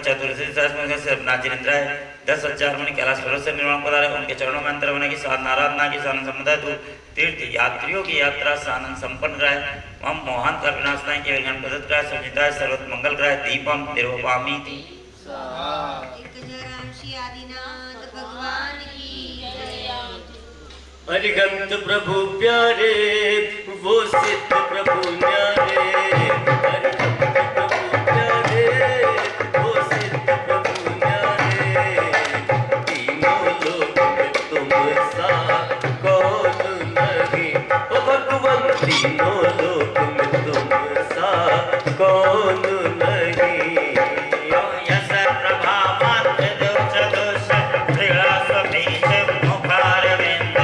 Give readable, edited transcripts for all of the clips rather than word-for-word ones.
चतुर्दशी जिनेन्द्र 10,000 मणि कैलाश पर्वत से निर्माण पधारे उनके चरणों में अंतर बने की साधना आराधना की साधन समुदाय तू तीर्थ यात्रियों की यात्रा साधन संपन्न रहे हम मोहन का विनाश नहीं केवल गण प्रदत्त कराए सुजिताय सर्वत मंगल कराए दीपम तिरुपामी हरिगंत प्रभु प्यारे वो सिद्ध प्रभु न्यारे तीनों लोक में तुम सा कौन नहीं यश प्रभावांत दोष त्रिलास बीज मुखार विंद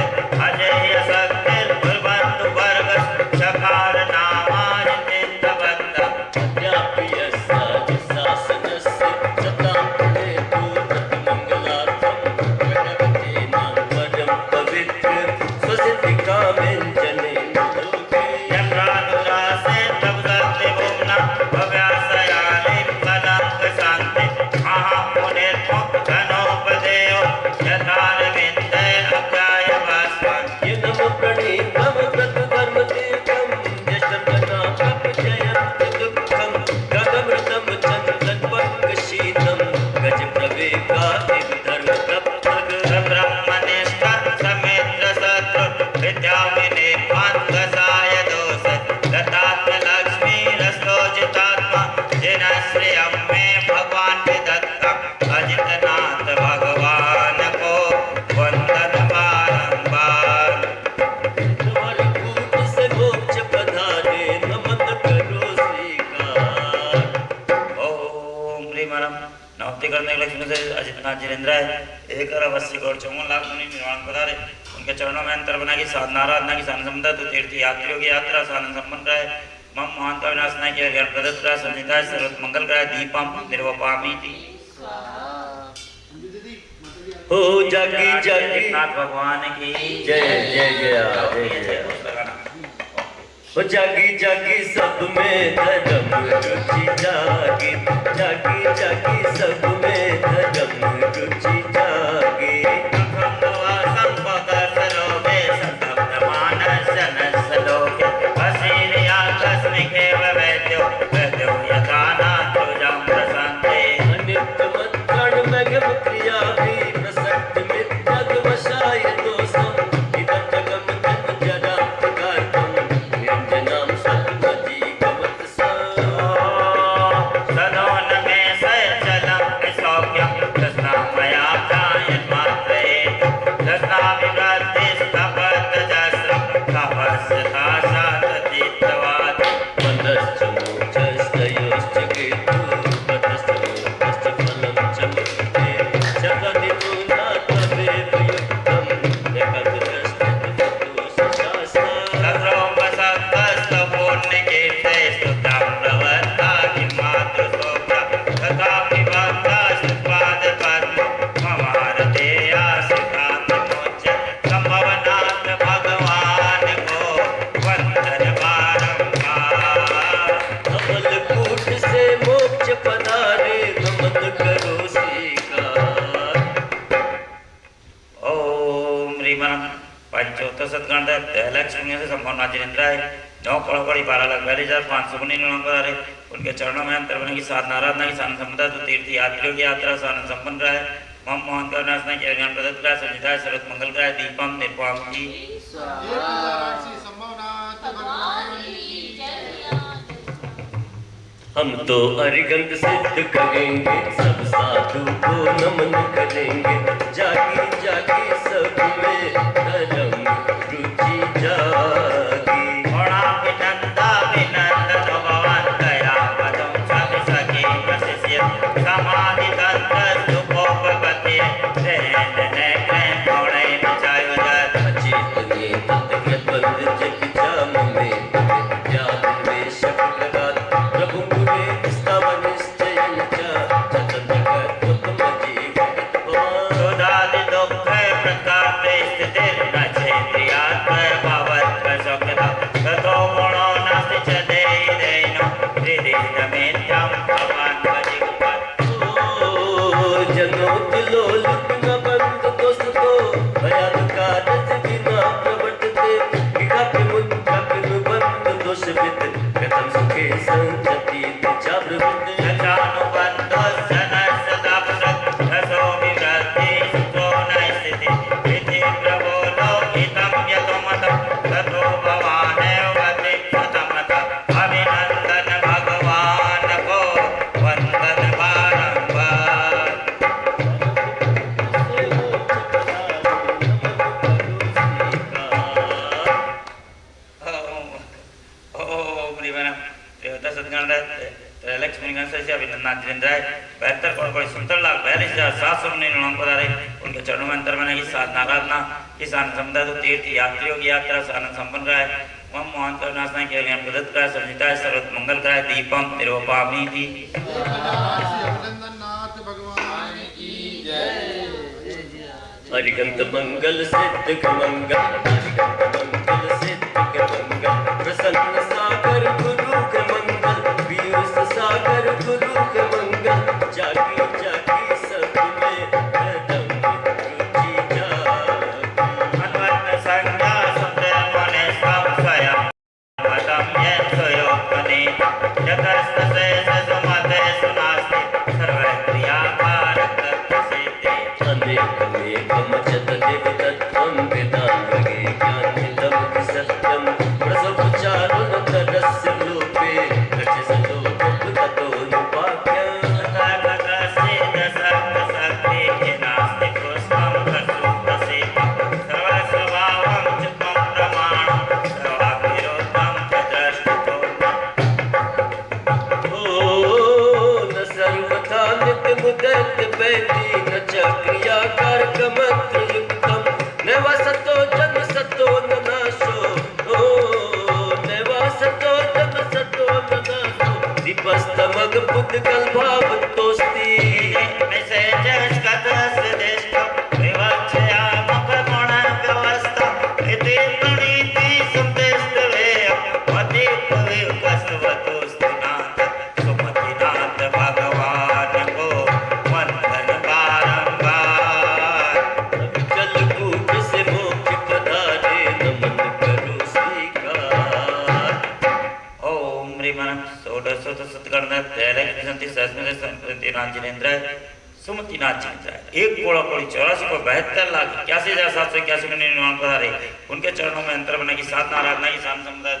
अजय शक्ति दुर्बंधु वर्ग चकार नामाजित बंद अद्यापि साज शासनस्य सतां पूर्णत मंगलार्थं गणपते नाम परम पवित्र स्वसिद्धिका व्यंजने जिनेन्द्र एक अवश्य करोड़ 54 लाख मुनि निर्माण पधारे उनके चरणों में अंतर बना की साधना आराधना की साधन समुदाय तो तीर्थ यात्रियों की यात्रा साधन संपन्न रहे मम मोहन का विनाश नहीं किया ज्ञान प्रदत्त कराए संहिता सर्वत मंगल कराए दीपम निर्वपामी हो जागी जागी नाथ भगवान की जय जय जय हो जागी जागी सब में धर्म रुचि जागी जागी जागी सब में धर्म रुचि जागी सदोन में सचलम सौख्यम कृष्णा मया लक्ष्मी से संपूर्ण राजेंद्राय 9 करोड़ 12,42,500 निर्माण करा रहे उनके चरणों में अंतर बने की साधना आराधना की साधन संपदा तो तीर्थ यात्रियों की यात्रा साधन संपन्न रहा है मम मोहन करनासना के ज्ञान प्रदत्त करा संजिता सर्वत मंगल करा दीपम निर्वाम की हम तो अरिगंत सिद्ध करेंगे सब साधु को नमन करेंगे जागी जागी सब में धर्म रुचि जागी घोड़ा विनंदा विनंद भगवान दया पदम सब सके प्रसिद्ध समाधि तंत्र सुपोपपति रहन ने क्रम घोड़े बचायो जात चेतने तत्व बंद जग जाम में ज्ञान में शक लगा प्रभु मुरे स्तव निश्चय जतन जगत उत्तम जीवित सुधादि दुख प्रकार स्थिति न क्षेत्रियात्म भावत प्रसोक्ता ततो गुणो नास्ति च देनो हृदय नमेत्यं भगवान भजिगुपत् जनो तिलोलुक न बंद दोस्तो भयाल कारज बिना प्रवर्तते विकप मुद्दक बंद दोष विद कथम सुखे संचति जागृत यथानुबन्धो जनः सदा प्रसक् रसो विवृद्धि सुखो न स्थिति इति प्रभो लोकितं यतो मतं ततो भवानेव गतिमतमतः अभिनन्दन भगवान को वन्दन बारंबार लक्ष्मी से अभिनंदन जिंद्राय 72,72,47,700 निर्माण करा रहे उनके चरणों में अंतर बने की साधना आराधना की साधन संपदा तो तीर्थ यात्रियों की यात्रा साधन संपन्न रहा है मम मोहन करनासना के ज्ञान प्रदत्त करा संजिता सर्वत मंगल करा दीपम निर्वपामी थी हरिगंत मंगल सिद्ध मंगल हरिगंत मंगल सिद्ध मंगल प्रसन्न सागर गुरु के मंगल पीयूष सागर गुरु के मंगल जागी जागी सब में धर्म रुचि जागी अन्वत संज्ञा शब्द मने संशय मतम यत्सयोपने जगस्तसे सुमते सुनास्ति सर्वक्रिया कारक प्रसिद्धि अनेक अनेकम जत देवतत्वं वेदांगे ज्ञानितं सत्यं प्रसवचारुण तरस्य लोपे रचसलोकं ततो नुपाख्यं तथागतस्य दशक्ति नास्ति पुष्पं कर्तुं प्रसिद्धं सर्वस्वभावं च त्वं प्रमाणं सर्वाविरोधं च द्रष्टुतो न सर्वथा नित्य मुदत बैठी न चक्रिया कर्कमत्र युक्तम न वसतो जन सतो न नाशो न वसतो जन सतो न नाशो दीपस्तमग पुद्गल भावतोस्ति निषेचः कथस्य दिष्टं विवक्षया मुखगुण व्यवस्था इति प्रणीति संतेष्टवेयं मतिविकस्तवतोऽस्तु नाथ सुमतिनाथ भगवान को वन्दन बारंबार जलकूट से मोक्ष पधारे नमन करो स्वीकार ओम ह्रीमन षोडशोत सत्कर्ण त्रैलक्ष्मी संति सहस्मृत संप्रति राजेंद्राय सुमतिनाथ जिंद्राय 1,84,72,71,81,781 में निर्माण करा रहे उनके चरणों में अंतर बने की साधना आराधना की साधन समुदाय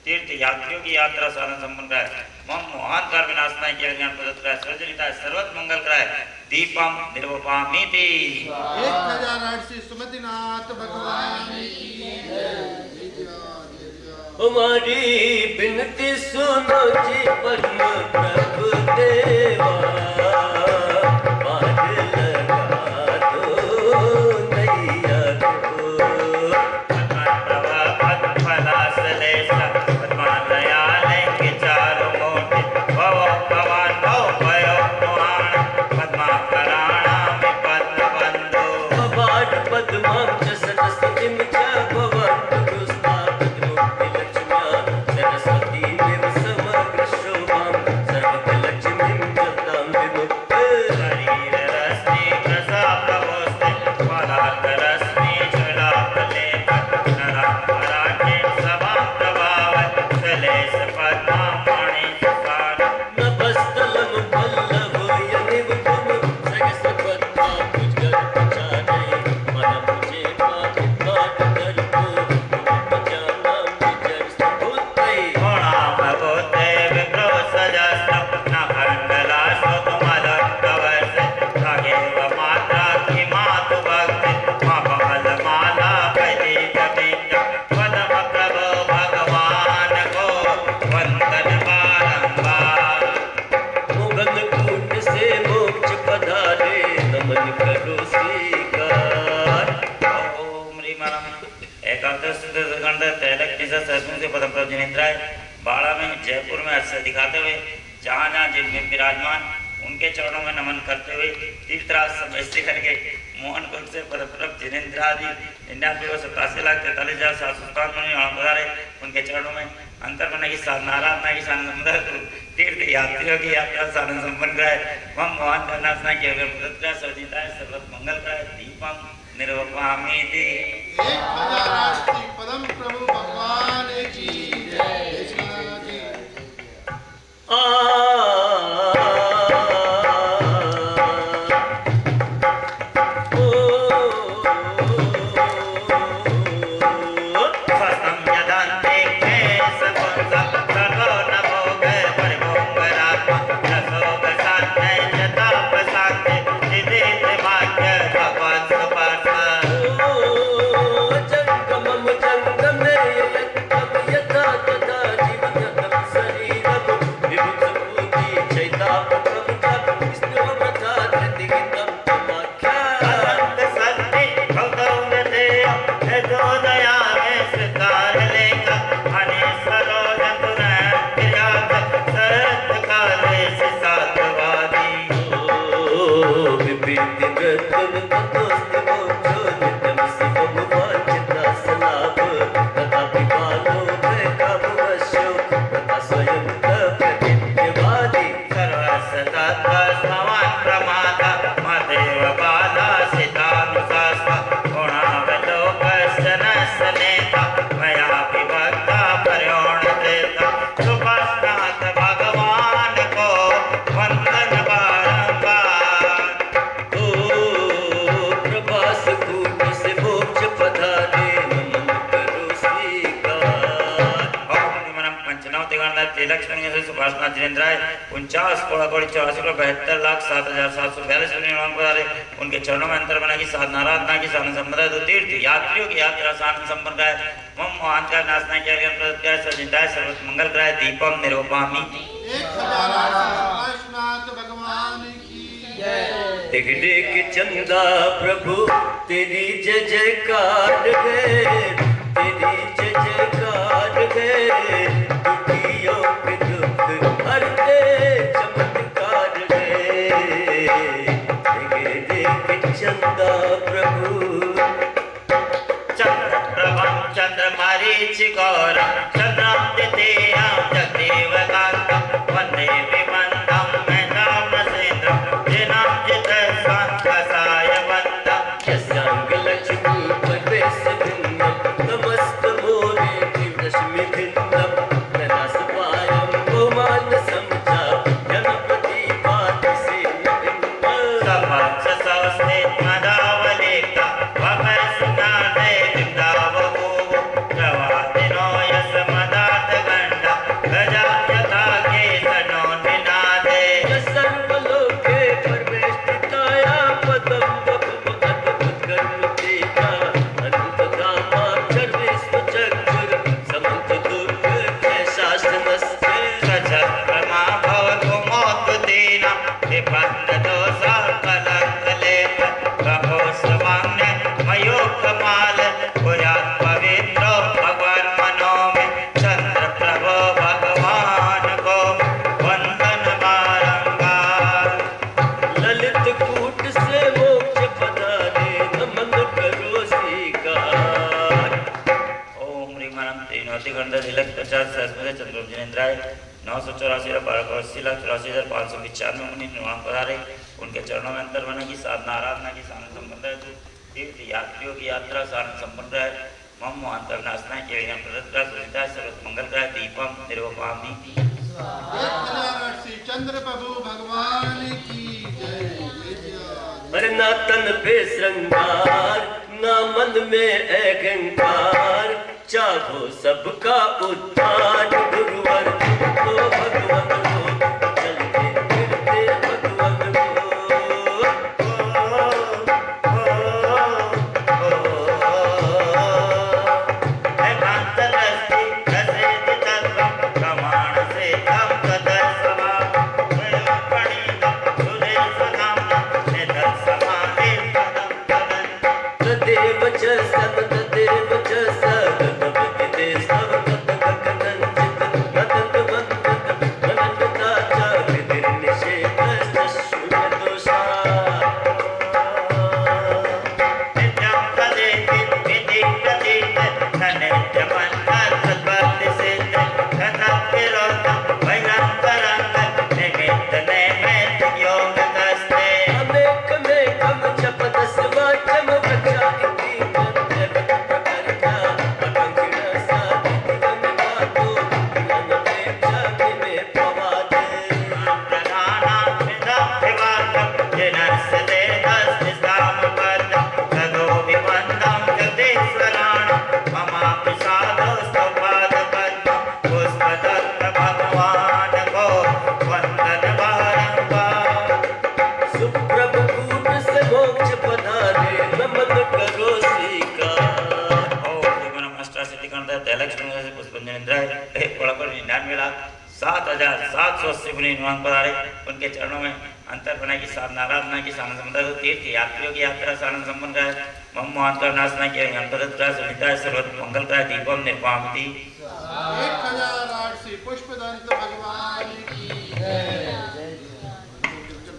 तीर्थ यात्रियों की यात्रा साधन संपन्न कराए मम मोहन कर विनाशनाय के ज्ञान प्रदत्त कराए सर्वजनिता सर्वत मंगल कराए दीपम निर्वपामी थी 1,800 सुमतिनाथ भगवान की हमारी बिनती सुनो जी परम प्रभु देवा पार लगा दो नैया को प्रभा पद फलासलेश पद्मालयाल के चारों मोटे भव भवान भव भयो पुराण पद्माकराणा में पद्म बंधु भवान पद्मां च सरस्वतीं च भवन्तु गुस्तापद्मुक्ति लक्ष्म्या सरस्वती देव समग्र शोभां सर्वलक्ष्मीं जतां से पदम प्रभु जिनेन्द्राय बाड़ा में जयपुर में अश्य दिखाते हुए जहाँ जहाँ जिनमें विराजमान उनके चरणों में नमन करते हुए तीर्थराज समस्ती करके मोहन कुंज से पदप्रभ जिनेन्द्रादि 99,87,43,757 उनके चरणों में अंतर मन की नाराधना की तीर्थ यात्रियों की यात्रा साधन संपन्न कराए मम मोहन करनासना के सवजिताय सर्वत मंगल कराए दीपम निर्वपामी थी। 1000 आरती पदम प्रभु भगवान की जय। सुभाषनाथ जिनेन्द्राय 49 कोड़ी 74,72,07,742 उनके चरणों में अंतर बना की साधना आराधना की साधन संपदा दो तीर्थ यात्रियों की यात्रा साधन संपन्न कराए मम मोहन का नाशना किया सजिताय सर्वत मंगल कराए दीपम निरूपामी। 1000 सुभाषनाथ भगवान की जय। देख देख चंदा प्रभु तेरी जय जयकार है, तेरी जय जयकार है, दुखियों के दुख हरते चमत्कार है। देख देख चंदा प्रभु चंद्र प्रभम चंद्र मारीचिकौरम चंद्रम द्वितीयं जगदेव कांतम वंदे विमंतम मेधाम नसेन्द्रम जिनं जितस्वांतसाय वंदम यस्यांग लक्ष्मी परवेश भिन्नम नमस्त मोरे दिव्यश्मी भिन्नम ननास पायम गोमान समझा जनपति पात से भिन्न सपच्च सौस्थित मदावलेता वकै सुनादे विद्यावभूव प्रवादिनो यस मदात गंडा गजा यथा के सनो निनादे सर्वलोके परमेष्ठिताया पदम बभुव अद्भुत कर्मतेका अनंत धामाक्षर विश्वचक्षुर समंत दुर्ग के शासनस्य सचक्रमा भवतु मोक्तुदीना विपन्न दोषा कलंकलेप कहोस्वाम्य मयोक्तमाल पुरात् पवित्रो भगवान मनो में चंद्र प्रभो भगवान को वंदन बारंबार। ललित कूट से मोक्ष पदारे नमन करो स्वीकार। ओम ह्रीमणं त्रिनोति गंध तिलक 50 सहस्र चंद्र जिनेन्द्राय 984,84,85,595 मुनि निर्माण पधारे उनके चरणों में अंतर बना की साधना आराधना की साधन संपन्न है तीर्थ यात्रियों की यात्रा साधन संपन्न है मम मोहन नाशना के प्रदत्ता सुविधा सर्वत मंगल का दीपम निर्वपामी। 1080 चंद्र प्रभु भगवान की जय। अरे ना तन पे श्रृंगार ना मन में अहंकार चाहो सबका उद्धार गुरुवर तो भगवान को चलते फिरते भगवान को तदेव च सतत देव च सतत राजनिंद्राय 1,99,07,780 मुनि निर्माण पधारे उनके चरणों में अंतर बनाई की साधना आराधना की साधन समुदाय तीर्थ यात्रियों की यात्रा साधन संपन्न कराए मम मोहन का नाशना किया गणपत कराए सुनिताय सर्वत मंगल कराए दीपम निर्वामिति 1008 पुष्पदंत भगवान की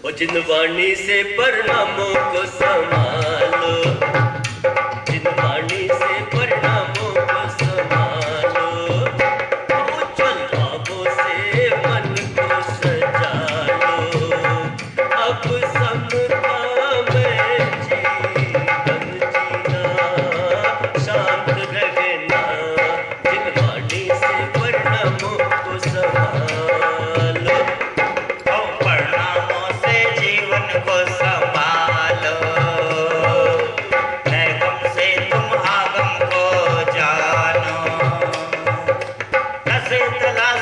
ओ जिन वाणी से परिणामों को संभालो जिन वाणी से परिणामों को संभालो उज्जवल भावों से मन को सजा लो अब समता में जीवन जीना शांत रहना जिन वाणी से परिणामों को संभालो परिणामों से जीवन को संभालो नैगम से तुम आगम को जानो नसे तलाश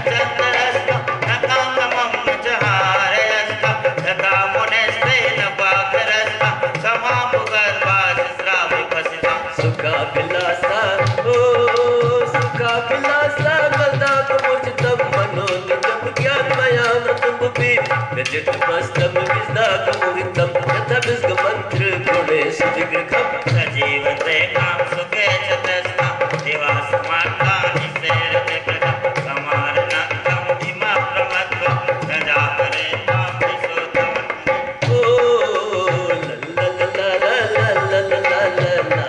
चंद्रस्त नकामम जहारस्त तथा मुनेस्ते नपाकरस्त समामुगर्भास श्राविपसिता सुखाभिलाषा ओ सुखाभिलाषा गलदाक मुझतम मनोनिजम ज्ञानमयानतम भी व्यजित मस्तम विस्दाक मोहितम यथा विस्ग मंत्र गुणे सुधिगृखम सजीवते काम सुखे चतस्ता देवा समानता निसेरते प्रजा समारनात्म धीमा प्रमत्व प्रजा करे ताम विशोधम ओ ला ला ला ला ला ला ला ला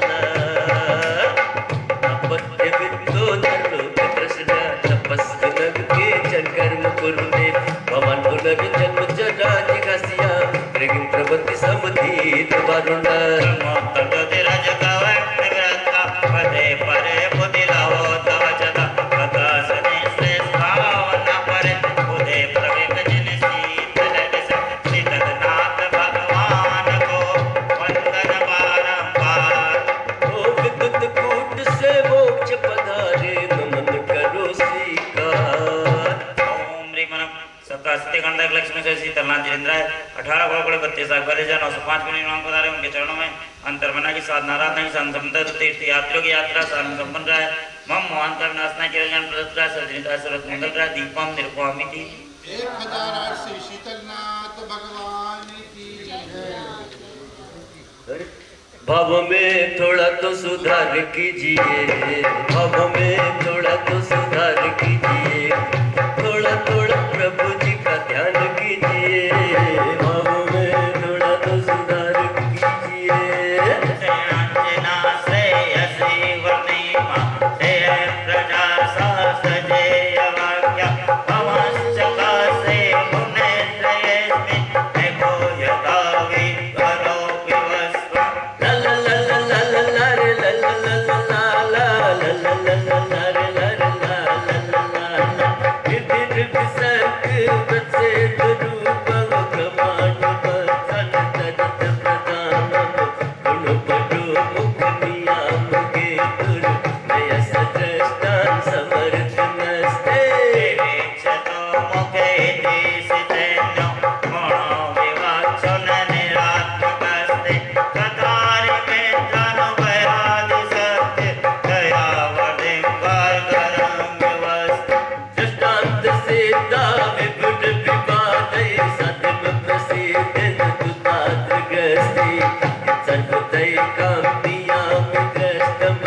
ला अपत्य विद्यो धर्म कृष्ण तपस्वी नग के जन कर्म कुरुने भवन गुणग जन्म जरा जिघासिया मृगिन प्रवृत्ति समधीत वरुण मोत्तते रजकवै निवृत्ता पदे परे बुद्धिलावो तव चता प्रकाशने श्रेष्ठावना परे बुधे प्रवेक जिन शीतल दिश शीतलनाथ भगवान को वंदन बारंबार ओ विद्युत कूट से मोक्ष पधारे नमन करो स्वीकार ओम ह्रीं सप्तास्ते गंधक लक्ष्मी से शीतलनाथ जिनेन्द्राय 18 करोड़ 32 लाख 905 मुनि निर्माण पधारे उनके चरणों में अंतर बना की साधना आराधना की साधन समुदाय तीर्थ यात्रियों की यात्रा साधन संपन्न कराए मम मोहन का विनाशना किया ज्ञान प्रदत्त कराए सज्जनिता सर्वत मंगल कराए दीपम निर्वामिति 1008 शीतलनाथ भगवान की भाव में थोड़ा तो सुधार कीजिए भाव में थोड़ा तो सुधार कीजिए थोड़ा थोड़ा प्रभु जी का ध्यान कीजिए भाव में थोड़ा तो सुधार कीजिए अंजना श्रेयसी वर्णिमा श्रेय प्रजा सहस्रजेय वाक्य भवश्चकासे मुने श्रेयस्मि एको यथा विभरो विवस्व ला ला ला ला ला ला ला रे ला ला ला ला ला ला ला ला ला ला ला रे ला रे ला ला ला ला ला विधिर विसर्ग बसे रूप ब्रह्मांड बसन तदित प्रदानम गुण बडो मुख नियाम के दुर नय सदृष्टान समर्थ नस्ते विवेक्षतो मुखे दिशितेनो गुणो विवाक्षण निरात्मकस्ते कथारि मेत्रानुभयादि सत्य दयावधिं वर्गरं विवस्ते दृष्टांत से विपुट विवादय सदिम प्रसिद्धन दुतात्र गस्ति सर्वदय काम्याम दृष्टम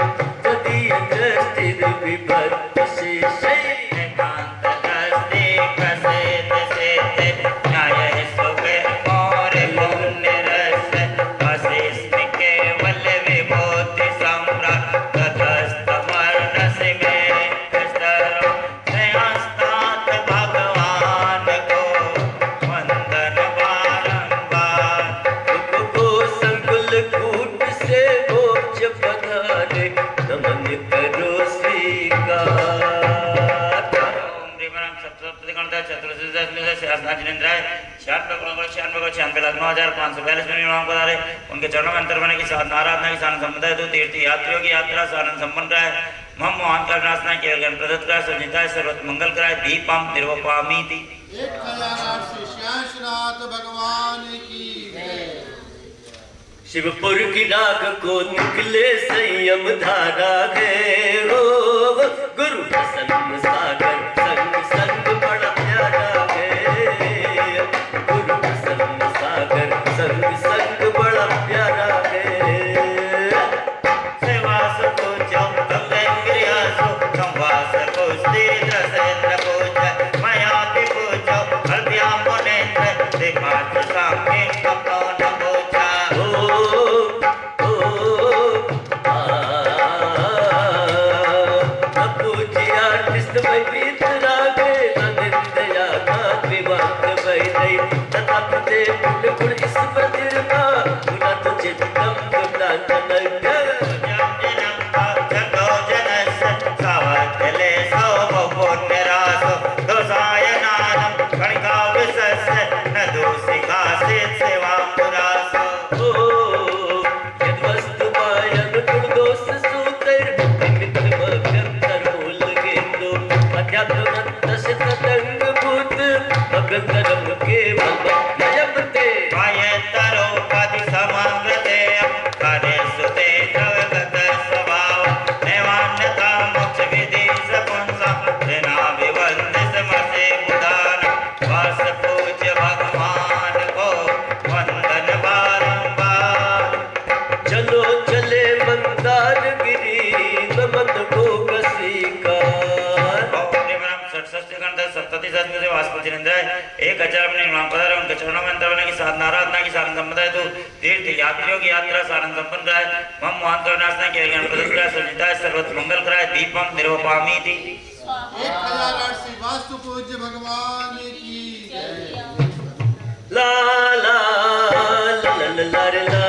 तदीय दृष्टिर् विभक्त शेषै एकान्तकस्ति प्रसिद्ध सिद्धे न्यायः सुखे मोरे पुण्यरस्य वसिष्ठि केवल विभूति सम्राट ततस्तमर्णसि मे स्तरो श्रेयस्तात भगवान को वंदन बारंबार को संकुल कूट से मोक्ष पधारे नमन करो स्वीकार ओम ह्रीं सप्तशती गणता चतुर्दश शासना जिनेन्द्राय 96 लाख 9,542 में निर्माण पधारे उनके चरणों में अंतर बने की साधना आराधना की साधन समुदाय दो तीर्थ यात्रियों की यात्रा साधन संपन्न कराए मम मोहन का विनाशना केवल ज्ञान प्रदत्त कराए सज्जनिताय सर्वत मंगल कराए दीपम निर्वपामीति 1008 शेषनाथ भगवान की शिवपुर की राख को निकले संयम धारा गए हो गुरु वैवित रागे अनिंदया नाथ विवाद वैदय तथापि ते गुण इस प्रतिमा गुणा तुझे चित्तम दुर्दाननग एक हजार अपने निर्माण पधारे उनके चरणों में अंतर की साधना आराधना की साधन संपदा तो तीर्थ यात्रियों की यात्रा साधन संपन्न कराए मम मोहन करनाशना के ज्ञान प्रदत्त कराए सुनिता सर्वत्र मंगल कराए दीपम निर्वपामी थी 1008 वास्तु पूज्य भगवान की ला ला ला ला ला ला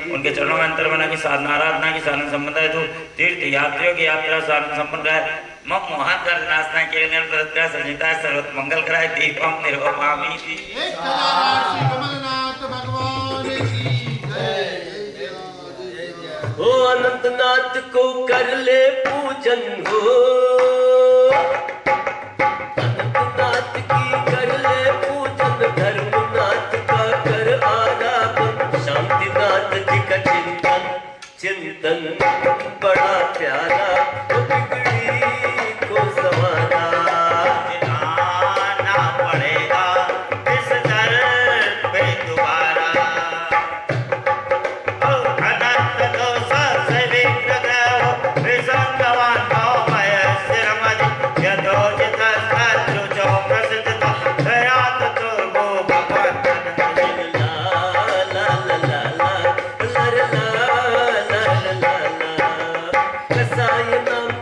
उनके चरणों में अंतर बना की साधना आराधना की साधन संबंध है तो तीर्थ यात्रियों की यात्रा साधन संबंध है मम मोहन कर नाचना के लिए प्रदत्त संहिता सर्वत्र मंगल कराए दीपम निर्वपामी 1008 कमलनाथ भगवान की जय। हो अनंतनाथ को कर ले पूजन हो अनंतनाथ की कर ले पूजन धर्मनाथ का कर आराधन शांतिनाथ जी का चिंतन बड़ा प्यारा बिगड़ी को सवारा ना पड़ेगा इस दर पे दोबारा अनंत दोष से विग्रह हो विसंगवान भाव मय सिरमद यथोचित सत्य जो प्रसिद्ध तो दयात तो वो भगवत कसाय नाम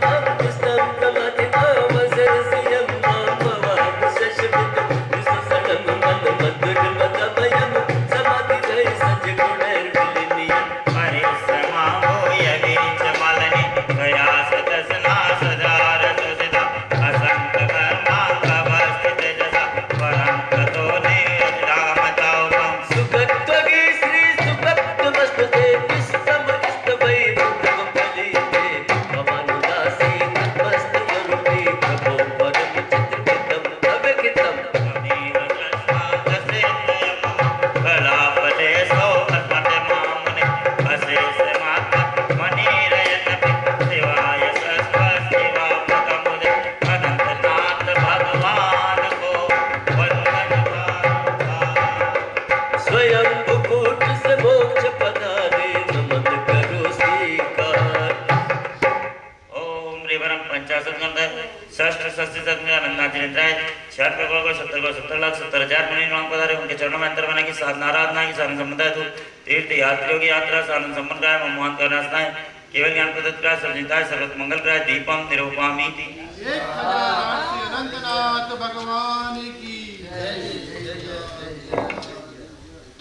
राय 96 करोड़ 70 लाख 70,000 मुनि निवास पधारे उनके चरणों में अंतर बने की साधना आराधना की साधन समुदाय तू तीर्थ यात्रियों की यात्रा साधन संपन्न कराए मोहन करनासनाए केवल ज्ञान प्रदत्त कराए सर्वजिताय सर्वत मंगल कराए दीपम निरूपामी थी 1008 श्री अनंतनाथ भगवान की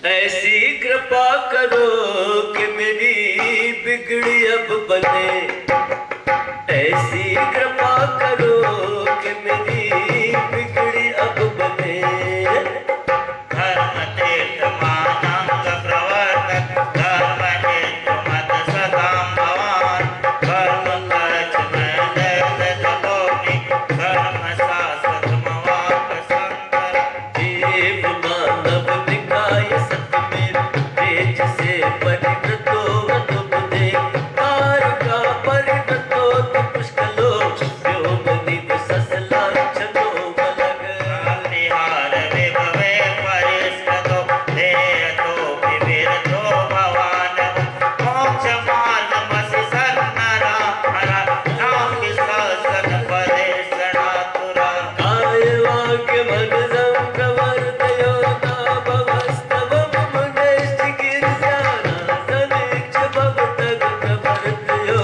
ऐसी कृपा करो कि मेरी बिगड़ी अब बने ऐसी कृपा करो कि मेरी बिगड़ी अब बने धर्म तीर्थ मानंग प्रवर्तक धर्म हेतु मत सदाम भवान कर्म कर्च में दैत जगोनि धर्म शास्त्र मवाक शंकर देव मानव निकाय सतमेव तेज से परिवृतो मधुपदे तारका परिवृतो पुष्कलो व्योमनिध ससलाक्षतो बलग बिहार विभवे परिष्कृतो देयतो विविरतो भवान मोक्ष मार्गमसि सन्नरा हरा नाम विश्वासन पदे सनातुरा काय वाक्य मन संप्रवर्तयो नाभवस्तवं मुनेश्च गिरिजाना समीक्ष भवतग प्रवर्तयो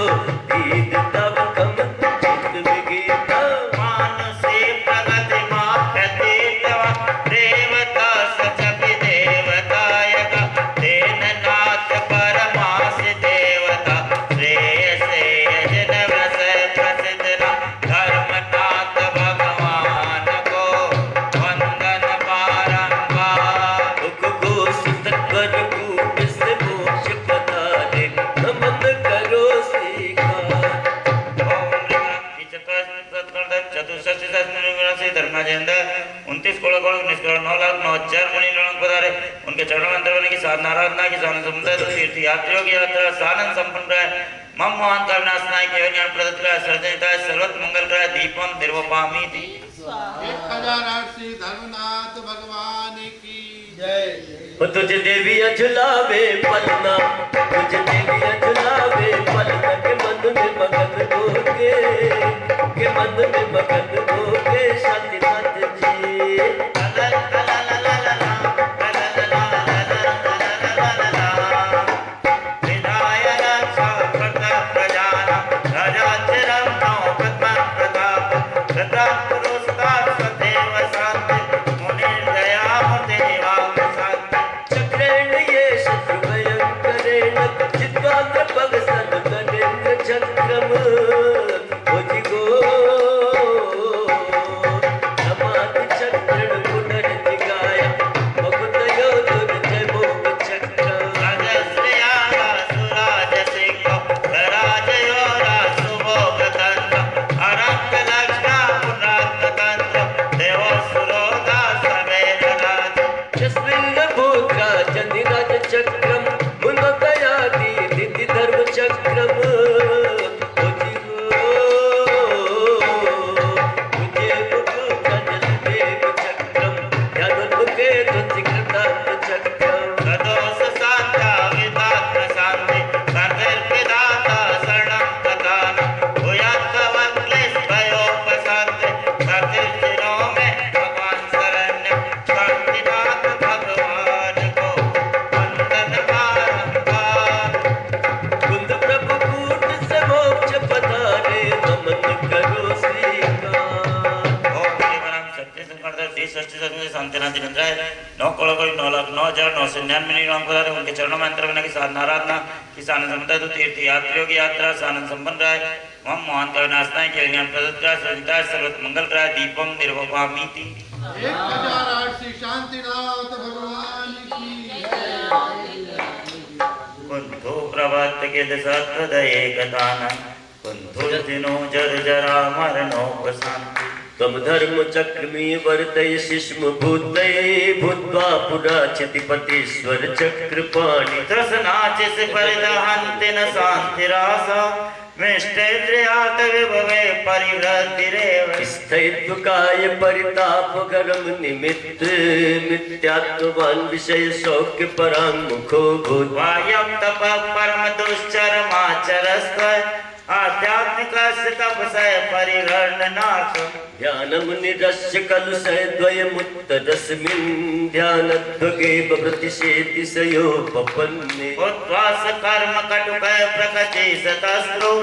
दीदतव कम चित्त विगीता मानसे प्रगति माप्यतीतवा देवता सचपि देवतायक तेन नाथ परमासि देवता श्रेयसे यजन व्रस प्रसिद्धना धर्मनाथ भगवान को वंदन बारंबार को सुतकर कूप से मोक्ष पधारे नमन करो स्वीकार चतुष्षष्टि से धर्माजेंद्र 29 करोड़ 19 करोड़ 9 लाख 9,000 मुनि निवास पधारे उनके चरणों में अंतर बने की साधना आराधना की साधन समुदाय तीर्थ यात्रियों की यात्रा साधन संपन्न कराए मम मोहन का विनाशनाय केवल ज्ञान प्रदत्त कराए सर्वजिताय सर्वत मंगल कराए दीपम निर्वपामी थी 1008 श्री धर्मनाथ भगवान की तुझे देवी झुलावे पलना तुझे देवी झुलावे पलना के मन में मगन होके के मन में मगन होके शांति नाथ जी विधाय रक्षा प्रजाना राजाचिरम नौ पद्म प्रताप प्रताप पुरुषकार सदैव शांति मुनि दया मुते निवास शांति चक्रेण ये शत्रु भयंकरेण चित्वांध्र पगसन नरेंद्र चक्रम भुजि गो नमाति चक्रण पुनर्दिगाय भगुतयो दुर्जय मोह चक्र राजश्रिया रासुराज सिंह राजयो रासुभोगतंत्र अरंग लक्ष्मण पुनरात्मतंत्र देवो सुरोधा समेत राज यस्मिन् भूत्रा जनिराज चक्रम मुनोदयाति दिति धर्म चक्रम भुजि गो तुझे मुख कजल देव चक्रम ध्यानोन्मुखे ध्वंसिकृतात् चक्रम सदोष शांता विदात्र शांति सर्वैर्विदाता शरणं प्रदान भूयात्तवं क्लेशभयोपशान्ति सर्वैर्चिरो में भगवान शरण्य शांतिनाथ भगवान को वंदन बारंबार कुंद प्रभु कूट से मोक्ष पधारे नमन करो स्वीकार ओम श्रीमरम सत्य संकर्ता 30 शांतिनाथ जिनेन्द्राय 9 करोड़ 9 लाख 9,999 निवास पधारे उनके चरणों में अंतर बने की साधना आराधना की साधन समुदाय तीर्थ यात्रियों की यात्रा साधन संपन्न कराए मम मोहन का विनाशनाय केवल ज्ञान प्रदत्त कराए सर्वजिताय सर्वत मंगल कराए दीपम निर्वपामी थी 1008 श्री शांतिनाथ भगवान की कुंथो प्रवत्त के दशहृदये गतान कुंथो दिनो जर जरा मरणोपशांति तम धर्म चक्रमी वर्तय शिष्म भूतय भूत्वा पुरा क्षतिपतीश्वर चक्रपाणि त्रसनाचिस परिदहन्ति न शान्तिरासा मिष्टे त्रियात विभवे परिवृद्धिरेव स्थैत्वकाय परितापकरम निमित्त मिथ्यात्वान विषय शौक्य परांगमुखो भूत्वा वायं तप परम दुश्चरमाचरस्त्व आध्यात्मिक तपसय परिवर्णनार्थम ध्यानम निरस्य कलुषय द्वयमुत्तरस्मिन् ध्यानध्वगे प्रतिषेधिशयो पपन्ने उद्वास कर्म कटुकय प्रकटे सतस्रो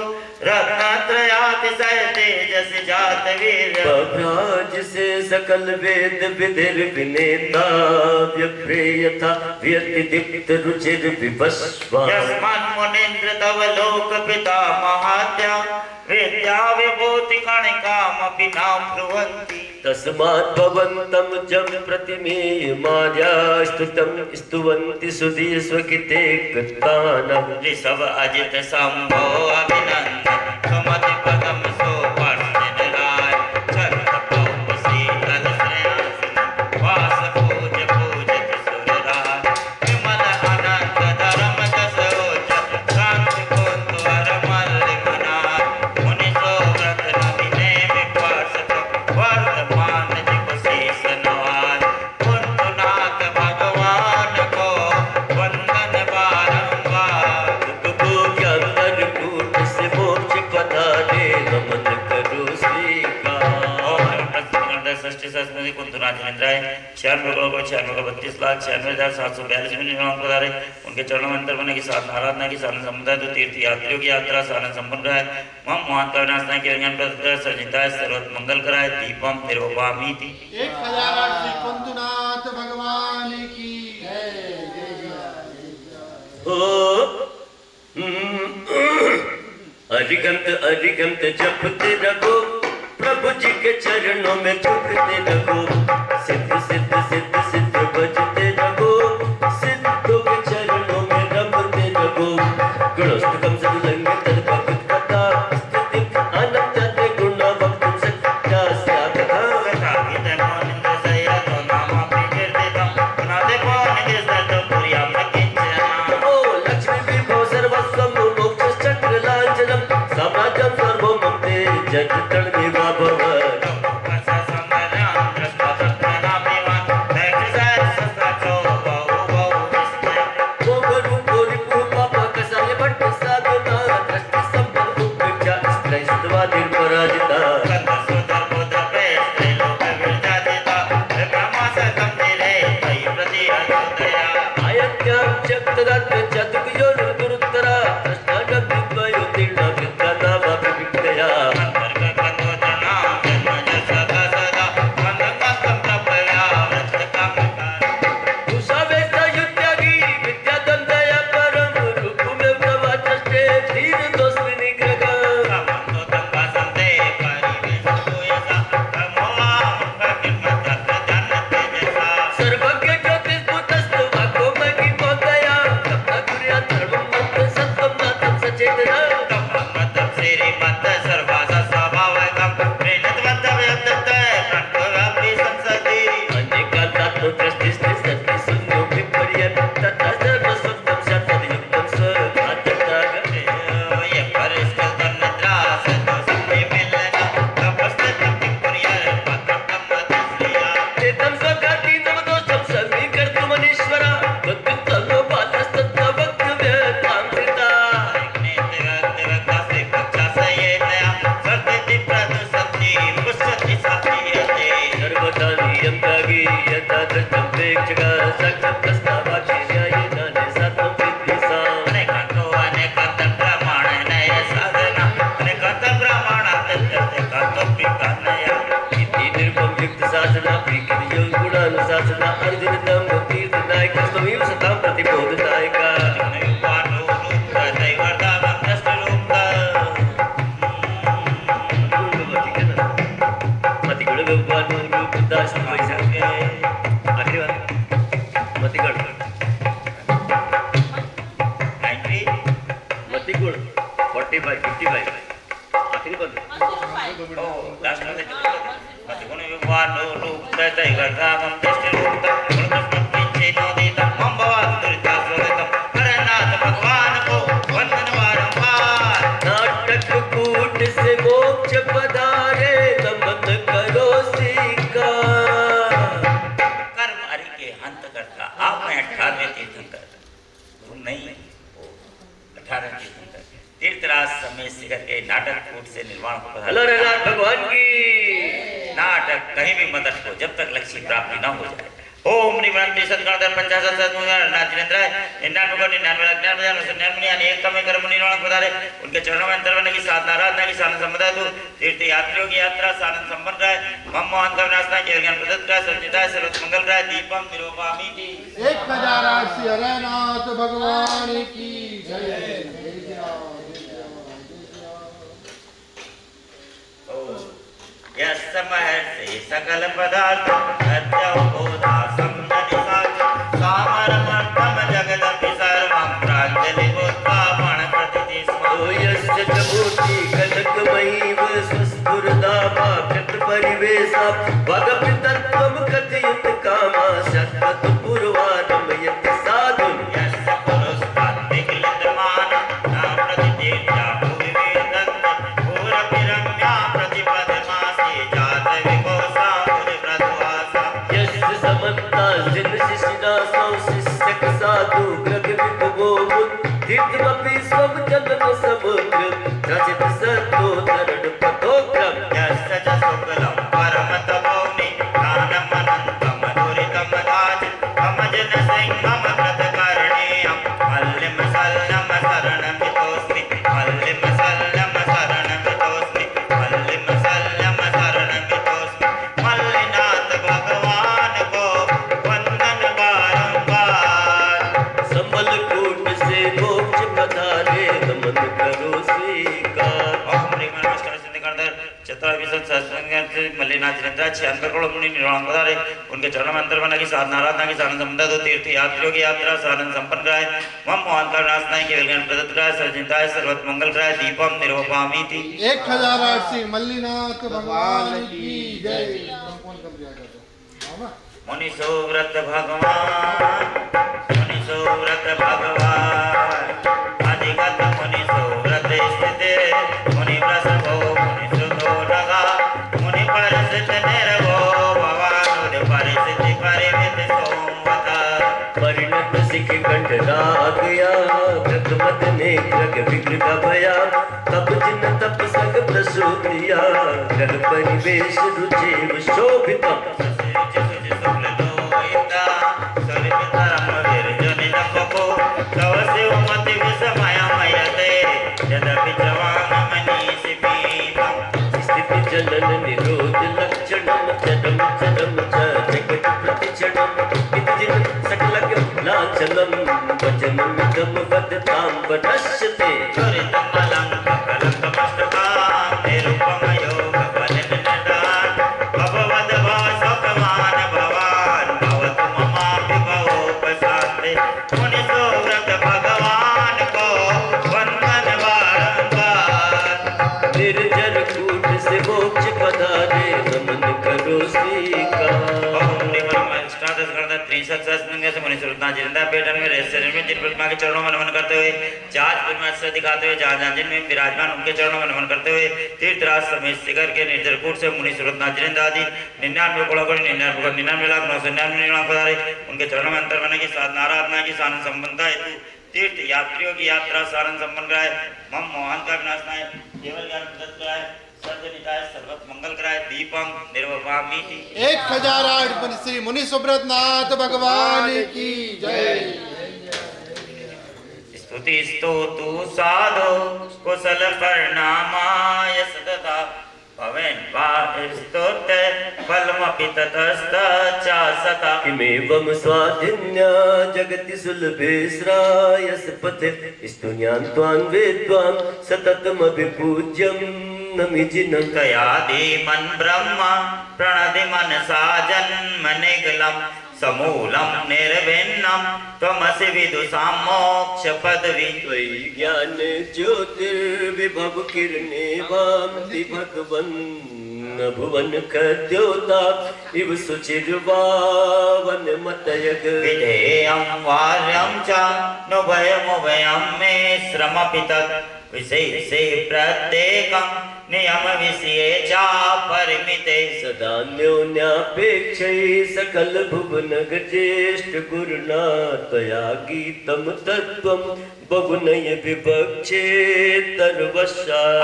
रत्नत्रयातिशय तेजस जात वीर बभ्राज से सकल वेद विधिर विनेता व्यप्रेयथा व्यतिदीप्त रुचिर विवस्वा यस्मान् मुनीन्द्र तव लोक पिता महात्या विद्या विभूति कणिकामपि न ब्रुवन्ति तस्मात् भवन्तं जं प्रतिमेय माया स्तुतं स्तुवन्ति सुधीर स्वकिते कृतानः ऋषभ अजित शंभो अभिनंदन सुमति पदम सोपर्जन राय चंद पौप शीतल श्रेयांसन वास पूज पूजित सुर राय विमल अनंत धर्म दस ओज शांति कुंत वर मल्लिकनाथ मुनि सोव्रत नभिने विपर्षत वर्धमान जिप शेष नवाज कुंतुनाथ भगवान को वंदन बारंबार को ज्ञान कूट से मोक्ष पधारे नमन करो स्वीकार षष्ठी संस्कृति कुंतुनाथ जिनेन्द्राय 96,96,32,96,742 में निर्माण पधारे उनके चरणों में अंतर बने की साधना आराधना की साधन समुदाय तो तीर्थ यात्रियों की यात्रा साधन संपन्न कराए मम महान का विनाश के व्यंजन प्रदत्त सर्जिताय सर्वत मंगल कराए दीपम निर्वपामी थी 1008 श्री कुंतुनाथ भगवान की ओ अरिगंत अरिगंत जपते रहो प्रभु जी के चरणों में झुकते रहो सिद्ध सिद्ध सिद्ध सिद्ध बजते रहो सिद्धों के चरणों में रमते रहो गुणस्तकम सदुलंग तद भगत कथा स्तुति अनंत गुण भक्त सत्या स्यागता तथा गीता मोनिंद्र सया तो नाम प्रीतिर्दितम पुनादे कौन के सद पुरिया प्रकिंचना ओ लक्ष्मी विभव सर्वस्वं मोक्ष चक्र लांछनम साम्राज्यम सर्वमते जग तण भव समय शिखर के नाटक कूट से निर्माण को पधारे। हलो रघुनाथ भगवान की नाटक कहीं भी मत अटको जब तक लक्ष्य प्राप्ति न हो जाए। ओम निवृत्ति सद्गणधर पंचाशत सद्गुणधर नाजिनेन्द्र 99 यानी एक समय कर्म निर्माण को पधारे। उनके चरणों में अंतर बनने की साधना आराधना की साधन संपदा तू तीर्थ यात्रियों की यात्रा साधन संपन्न रहे। मम मोहन का विनाशना केवल ज्ञान प्रदत्त का संचिता सर्वत मंगल रहे। दीपम निरूपामी की 1008 श्री हरनाथ भगवान की जय। यस्महर्षि सकल पदार्थ सत्योबोधा समनिसाच सामरमर्थम जगदपि सर्वं प्राञ्जलिभूत्पावण प्रतिति स्म। ओ यस्य च मूर्ति कनकमयीव स्वस्फुरदाभा कृतपरिवेशा भगवति तत्त्वं कथयत कामा शतपूर्वाणं यत् साधुं यस्य पुरस्तात् विक्लितमान न प्रतितीर्था भुवि वेदन्ते भूरपि रम्या प्रतिपदमासि जात विकोसा मुनिव्रतवासा। यस्य समन्तास्जिन शिशिनासौ शिष्यक साधु ग्रगविभवो तीर्थमपि स्वं जन्म समुद्र रचित सत्तोद्धरण पथोक्रम। यस्य च शुक्लं परम तपोनि दानमनन्तं दुरितं दाच भमजन सिंहं कृतकर्णीयं मल्लिं शल्यं शरणमितोऽस्मि मल्लिं शल्यं शरणमितोऽस्मि मल्लिं शल्यं शरणमितोऽस्मि। मल्लिनाथ भगवान को वंदन बारंबार। संबलकूट से मोक्ष पधारे नमन करो स्वीकार। ओम ह्रीं नमस्कार सिद्धिकर्तर चतुर्विंशति सहस्रज्ञान से मल्लिनाथ जिनेन्द्र 96 करोड़ मुनि निर्वाण पधारे। उनके चरणों में अंतर बना की साधना आराधना की साधन संपदा दो तीर्थ यात्रियों की यात्रा साधन संपन्न कराए। मम मोहन का विनाशना केवल ज्ञान प्रदत्त कराए सर्वजिताय सर्वत मंगल कराए। दीपम निरूपामी थी 1008 श्री मल्लिनाथ भगवान की जय। मुनि सुव्रत भगवान मुनि सुव्रत भगवान अधिगत मुनि सुव्रत स्थित मुनि वृषभो मुनि सुतो नगा मुनि परिसित निर्भो भवानुद परिसिद्धि परिमित सोमवता। परिणत सिख कंठ रागया कृतमत ने ग्रग विग्रह भया तब जिन तप संग प्रसूतिया ग्रह परिवेश रुचि शोभितम। स्थिति जनन निरोध लक्षणम चरम चरम च जगत प्रतिक्षणम विद्जिन सकलक लाचलम वचनमिदं वदतां वनश्यते। निर्जर कूट से मोक्ष पधारे नमन करो स्वीकार। के चरणों में नमन करते हुए चार दिखाते हुए जहाँ जिनमें विराजमान उनके चरणों में नमन करते हुए तीर्थराज समेत शिखर के निर्जरकूट से मुनि सूरतनाथ जिनेन्द्र आदि 99 करोड़ 99 लाख 999 पधारे। उनके चरणों में अंतर बनने की साधना आराधना की साधन संबंधा हेतु तीर्थ यात्रियों की यात्रा साधन संपन्न कराए। मम मोहन का विनाशनाय केवल ज्ञान प्रदत्त कराए सर्वनिताय सर्वत मंगल कराए। दीपम निर्वपामी थी 1008 श्री मुनि सुब्रतनाथ भगवान की जय। स्तुति स्तोतु साधो कुशल परिणामाय सतता भवेन वा स्तोत्र फलमपि ततस्तचा सता। किमेवं स्वाधिन्या जगति सुलभे श्रायस पथे स्तुन्यान् त्वान् वेद्वान् सततमभिपूज्यं नमिजिनं। तयादि मन ब्रह्म प्रणदि मनसा जन्मनिगलं समूलं निर्विन्नं त्वमसि विदुषां मोक्ष पदवी। त्वयि ज्ञान ज्योतिर्विभव किरणे वान्ति भगवन् भुवन कद्योता इव सुचिर्वावन मतयग। विधेयं वार्यं च नुभयमुभयं मे श्रमपि तत् विशेषे प्रत्येकं नियम विषयेचा परिमिते सदा न्योन्यापेक्षै सकल भुवनग ज्येष्ठ गुरुना त्वया गीतं तत्त्वं बहुनय विवक्षेतर्वशा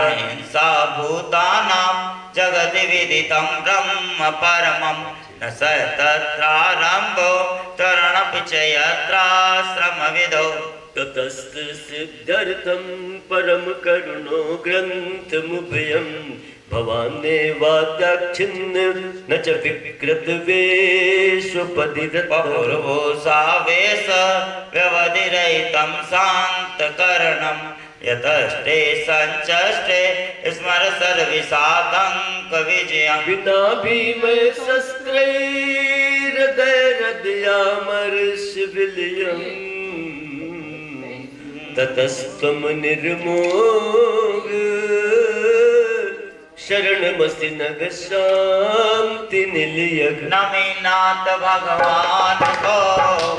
अहिंसा भूतानां जगति विदितं ब्रह्म परमं न स तत्रारम्भो चरणपि च यत्राश्रमविदो ततस्त सिद्ध्यर्थं परम करुणो ग्रन्थमुभयं भवानेवाद्याच्छिन्न न च विकृत वेशोपदिरत पूर्वो सावेश व्यवधिरहितं शान्तकरणं यतष्टे सञ्चष्टे स्मर सर्विषादङ्क विजयम् विना भीमय शस्त्रैर्हृदयरदयामर्ष विलयम् ततस्त्वं निर्मोह शरणमसि नग शान्ति निलयग नमीनाथ भगवान को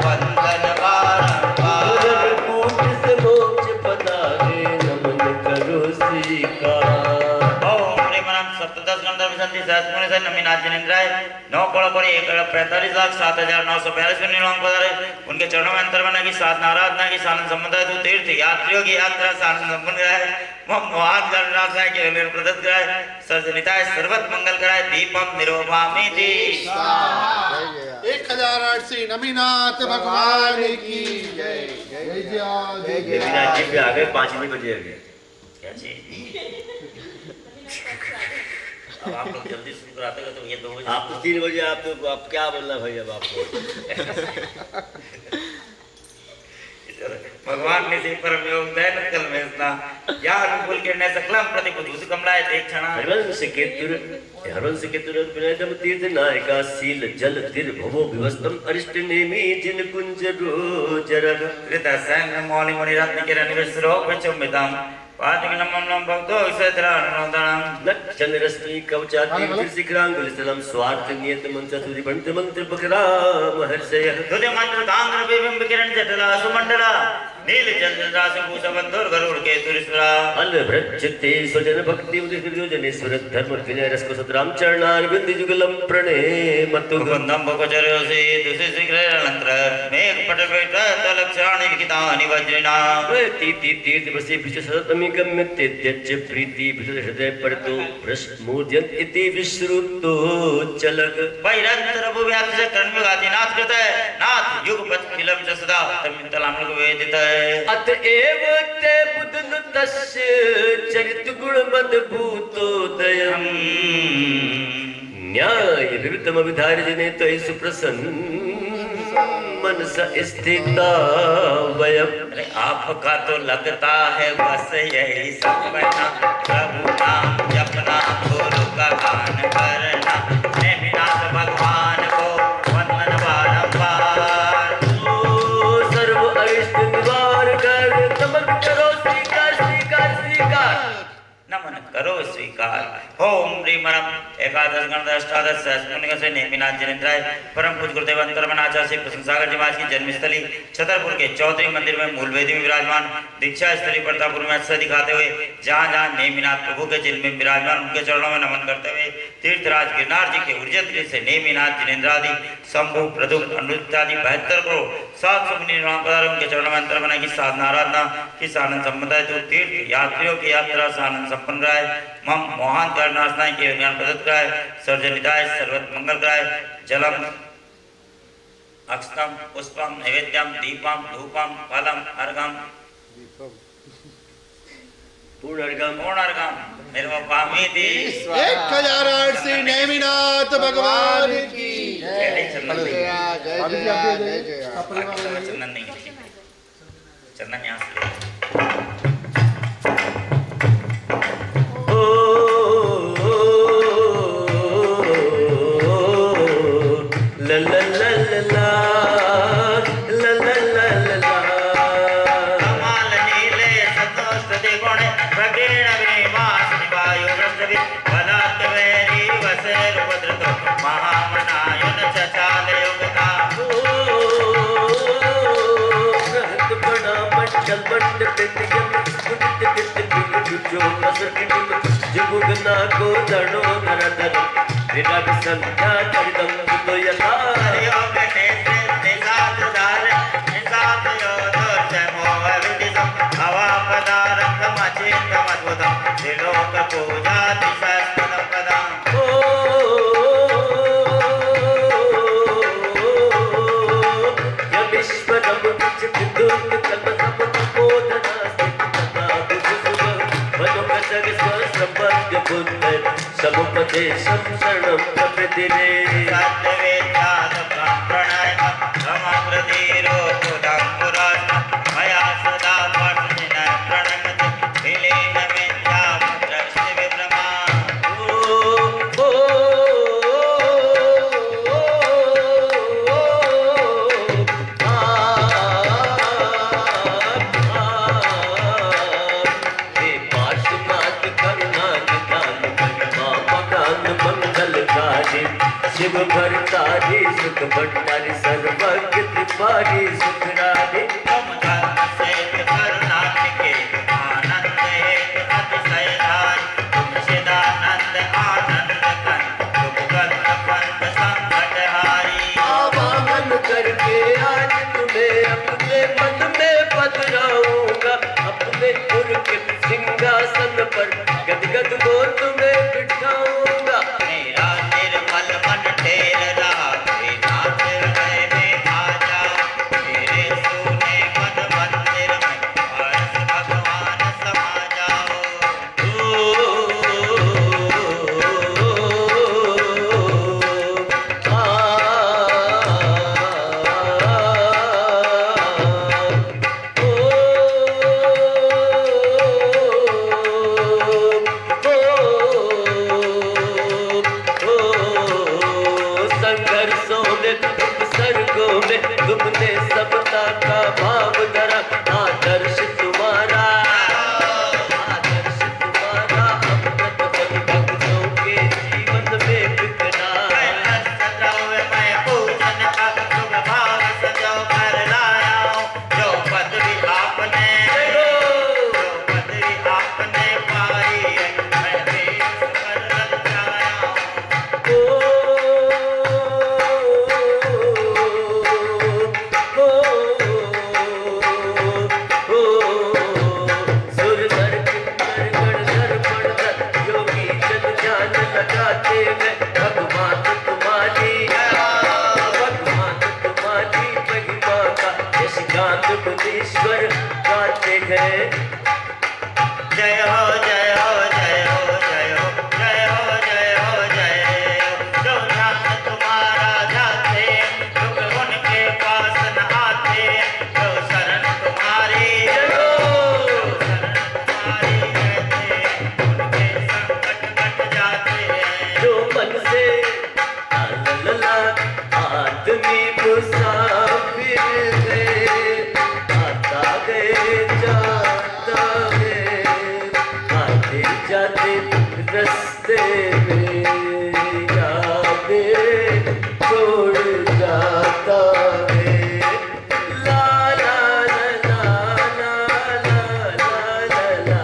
वंदन बारंबार कूट से मोक्ष पधारे नमन करो स्वीकार ओम प्रेमानंद सप्तदश गंधर्व संधि सहस्मुनि से नमीनाथ जिनेन्द्राय 9 करोड़ 1,45,07,942 निर्वाण पधारे उनके चरणों में अंतर बना की साधना आराधना की सानंद संबंध तीर्थ यात्रियों की यात्रा सानंद संपन्न कराए मोहान गणराज के लिए प्रदत्त कराए सर्जनिताय सर्वत मंगल कराए दीपम निरोभामि दी 1008 नमीनाथ भगवान की जय जय जय देवीनाथ जी पे आ गए 5 नहीं बजे आ गए क्या चीज अब आप लोग जल्दी शुरू कराते हो तो ये 2 बजे आप तो 3 बजे आप क्या बोलना भाई अब आपको भगवान ने से परम योग दैन कल में स्ना या अनुकूल किरणे सकलम प्रतिकुल कमलाय देक्षणा हरवंश केतुर विनयदम तीर्थ नायका शील जल तिर भवो विवस्तम अरिष्ट नेमि जिन कुंज रोजरग ऋत संग मौलि मुनि रत्न किरण विसरो विचुम्बितम पातिकलमं भक्तो सतरानुदानम लक्षण रश्मि कवचाति शिखरांगुल स्थलम स्वार्थ नियत मंत्र तुरि पंत मंत्र बकरा महर्षय तुझे मंत्र कांग्र बिंब किरण जटला सुमंडला नील चंद्र राशि भूषवंधुर गरुड़ के तुरिस्वरा अल भ्रजते स्वजन भक्ति उदित जनेश्वर धर्म विनय रस को सतराम चरणारविंद जुगलम प्रणेमतु मुकुंदम भोगचर्योसि दुसि शीघ्रंत्र मेघ पटपेट तलक्षाणि विकितानि वज्रिणा तीति तीर्थ बसे विच सततमि गम्यते त्यज प्रीति विशुद्ध हृदय परतो भ्रष्ट मूर्जन इति विश्रुतो चलग वैरंतर भुव्याक्ष कर्णविगादिनाथ कृत नाथ युगपथ किलम च सदा तमितलाम लोक वेदित अतएव ते बुद्धन तस्य चरित गुण मद भूतोदयम् न्याय विविधम विधार्य जने तय सुप्रसन्न मनसा स्थिता वयम आपका तो लगता है बस यही सपना प्रभु नाम जपना गुरु का गान करना नेमिनाथ भगवान को वंदन बारंबार सर्व अरिष्ट निवार कर नमन करो स्वीकार स्वीकार स्वीकार नमन करो स्वीकार ओम ह्रीमरम एकादश गणदश अष्टादश सहस्रमुनि से नेमिनाथ जिनेन्द्राय परम पूज्य गुरुदेव अंतर्मन आचार्य श्री प्रसन्नसागर जी महाराज की जन्मस्थली छतरपुर के चौधरी मंदिर में मूल वेदी में विराजमान दीक्षा स्थली प्रतापपुर में अच्छा दिखाते हुए जहाँ जहाँ नेमिनाथ प्रभु के चिन्ह में विराजमान उनके चरणों में नमन करते हुए तीर्थराज गिरनार जी के ऊर्जत्री से नेमिनाथ जिनेन्द्रादि शंभु प्रदुप्त अनुत्यादि 72 करोड़ 700 निर्माण पधारे उनके चरणों में अंतर बना की साधना आराधना की सानंद संबंध तीर्थ यात्रियों की यात्रा सानंद संपन्न कराए मम मोहन करनाशनाय के ज्ञान प्रदत्त कराए सर्जनिताय सर्वत मंगल कराए जलम अक्षतम पुष्पम नैवेद्यम दीपम धूपम फलम अर्घम पूर्ण अर्घम निर्वपामि दी 1008 नेमिनाथ भगवान की चंदन जय चंदन नहीं चंदन यहाँ से la la la la la la la la la कमाल नीले संतोष त्रिगुण प्रवीण विनिवास निवायु वृषभि बलात् वैरी वसेर उपद्रतो महामनायन चचाल योगता बृहत बड़ा मंडल मंड पितयम उदित पित जो नसर किम जगो मुगना को दड़ो नरदर विराग संध्या तरिदम तो यथा हरिओम नेत्रे निसात दार निसात योदर जमो विदिसम अवापदारं मचित मद्भुतम त्रिलोक पूजा दिशास्तम पदम यमीश्वरम चित्तुत कल्पतम तपोधनास्ति तथा बुद्धुसुभ मनोकसग स्वसंपद्य पुत्र समुपदेशं शरणं प्रपदिरे सत्यवेदात प्रणय समग्रधीरो पुदं पुराण मया सदा वर्षिण प्रणमति विलीन विद्या मुद्रश्च विभ्रमा हे पार्श्वनाथ करुणा निधान महिमा मकान मंगलकारी शिव भरतारी सुख भंडारी सर्वज्ञ त्रिपाठी सुखरारी तुम धर्म से करुणानिके आनंद हेतु अतिशयधारी तुम चिदानंद आनंद कन तुम गंध पंथ संकटहारी आवाहन करके आज तुम्हें अपने मन में बदलाऊंगा अपने उर के सिंहासन पर गदगद को तुम्हें बिठाऊंगा मेरा निर्मल मन ढेर रहा नाथ हृदय में आ जाओ मेरे सोने मन मंदिर में पारस भगवान समा जाओ संघर्षों में उपसर्गों में तुमने सबता का भाव धरा आदर्श तुम्हारा अमृत बन भक्तों के जीवन में बिखरा द्रव्यमय पूजन का तुम भाव सजो कर लाया जो पदवी आपने पाई है मैं देश पर लग जाया सुरधर किन्नर गणधर पड़धर योगी जन जान लगाते हैं भगवान तुम्हारी महिमा का यशगान मुनीश्वर गाते हैं जय हो जय हो जय हो जय हो जय हो जय हो जय हो जो ध्यान तुम्हारा जाते दुख उनके पास न आते जो शरण तुम्हारी रहते उनके संकट कट जाते जो मन से लला आदमी मुसाफिर है आता है जाता है आते जाते रस्ते में यादें छोड़ जाता है ला ला ला ला ला ला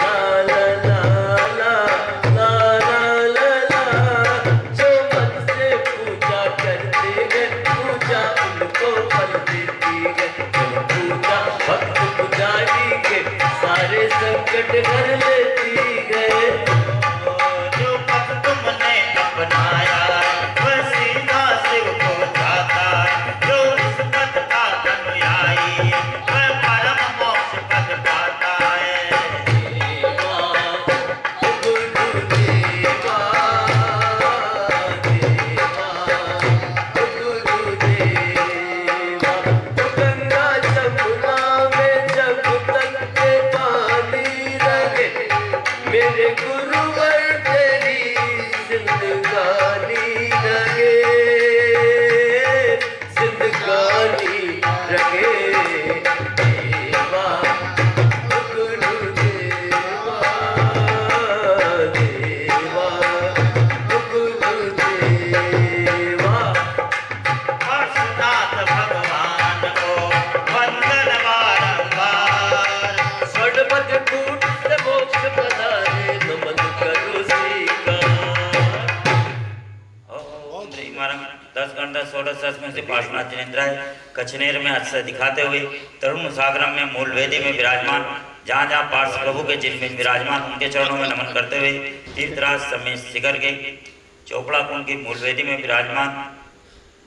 ला ला ला जो मन से पूजा करते हैं पूजा उनको फल देती है पूजा भक्त पुजारी के सारे संकट हर लेती है जो पथ तुमने अपनाया वह सीधा शिव को श्रीमारम 10 घंटा 16 में से पार्श्वनाथ जिनेन्द्र कचनेर में अक्षर दिखाते हुए तरुण सागरम में मूल वेदी में विराजमान जहाँ जहाँ पार्श्व प्रभु के जिन में विराजमान उनके चरणों में नमन करते हुए तीर्थराज समेत शिखर के चोपड़ा कुंड की मूल वेदी में विराजमान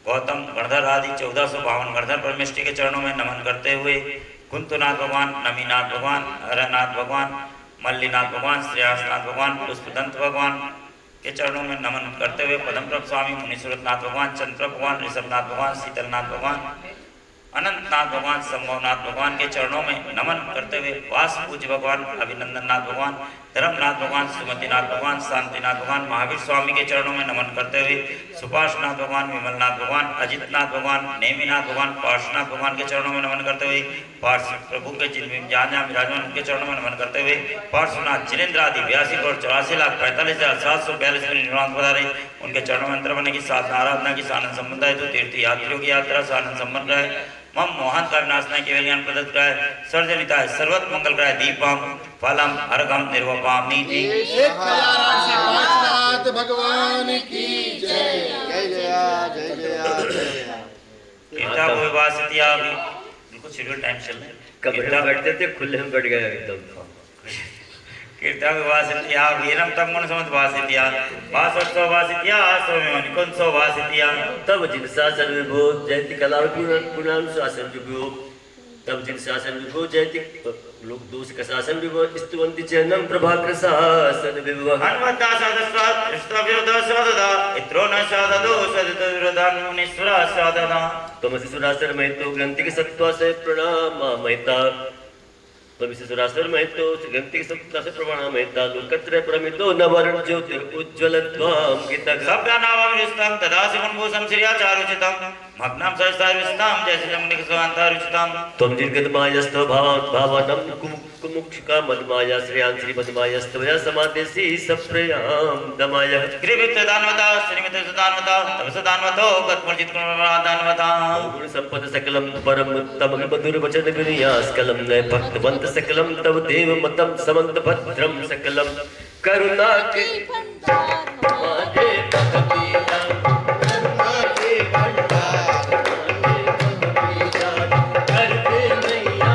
गौतम गणधर आदि 1452 गणधर परमेष्टि के चरणों में नमन करते हुए कुंतुनाथ भगवान, नमीनाथ भगवान, हरनाथ भगवान, मल्लीनाथ भगवान, श्रेयासनाथ भगवान, पुष्पदंत भगवान के चरणों में नमन करते हुए पद्मप्रभ स्वामी, मुनीश्वरनाथ भगवान, चंद्र भगवान, ऋषभनाथ भगवान, शीतलनाथ भगवान, अनंतनाथ भगवान, संभवनाथ भगवान के चरणों में नमन करते हुए वास पूज्य भगवान, अभिनंदननाथ भगवान, धर्मनाथ भगवान, सुमतिनाथ भगवान, शांतिनाथ भगवान, महावीर स्वामी के चरणों में नमन करते हुए सुभाषनाथ भगवान, विमलनाथ भगवान, अजितनाथ भगवान, नेमिनाथ भगवान, पार्श्वनाथ भगवान के चरणों में नमन करते हुए पार्श्व प्रभु के जिन जहाँ जहाँ विराजमान उनके चरणों में नमन करते हुए पार्श्वनाथ जिनेन्द्र आदि 82 करोड़ 84,45,742 में निर्वाण पधारे उनके चरणों में अंतर बने की साधना आराधना की सानंद संबंध है तो तीर्थ यात्रियों की यात्रा सानंद संबंध है मम मोहन का विनाशनाय केवल ज्ञान प्रदत्त कराय सर्जनिताय सर्वत मंगल कराय दीपम फलम अर्घम निर्वपामि एक पार्श्वनाथ भगवान की जय। जय जया जय जया जय जया। कीर्ता को विवासितिया बिल्कुल शेड्यूल टाइम चल रहा है कमरे में बैठते थे खुले में बैठ गए एकदम कीर्ता विवासितिया वीरम तम गुण समत वासितिया वासोत्सव वासितिया आसोमेव निकुंसो वासितिया तब जिन शासन विभो जयति कला गुणान शासन विभो तब जिन शासन विभो जयति लोक दोष का शासन विभो स्तुवन्ति चरणम प्रभाकर शासन विभो हनुमता सदस्वाद इष्टविरोध सददा इत्रो न सददो सदत विरोधान मुनीश्वरा सददा तमसि सुरासर महितो ग्रंथि के सत्वा से प्रणाम महिता तमसि सुरासर महितो ग्रंथि के सत्वा से प्रणाम महिता लोकत्र प्रमितो नवरण ज्योतिर उज्ज्वलत्वाम गीता सभ्यानावं विस्तम तदासि मुनभूषं श्रियाचारुचितं मग्नं सहस्रविस्तां जैसे जमुनिक स्वान्तारुचितं त्वं निर्गतमायस्त्व भावनं कुमुक्षिका मदमाया श्रेयान् श्रीमदमायस्त्वया समादेशि सप्रयां दमाय कृभित्तदान्वता श्रीमितसदान्वता तपसदान्वतो गत्मर्जित गुणवादान्वता गुण संपद सकलं परम उत्तम मधुर वचन विनयास्कलं नय भक्तवंत सकलं तव देव मतम समंत भद्रम सकलं करुणा के माधे भक्तिया करुणा के भंडार करते नैया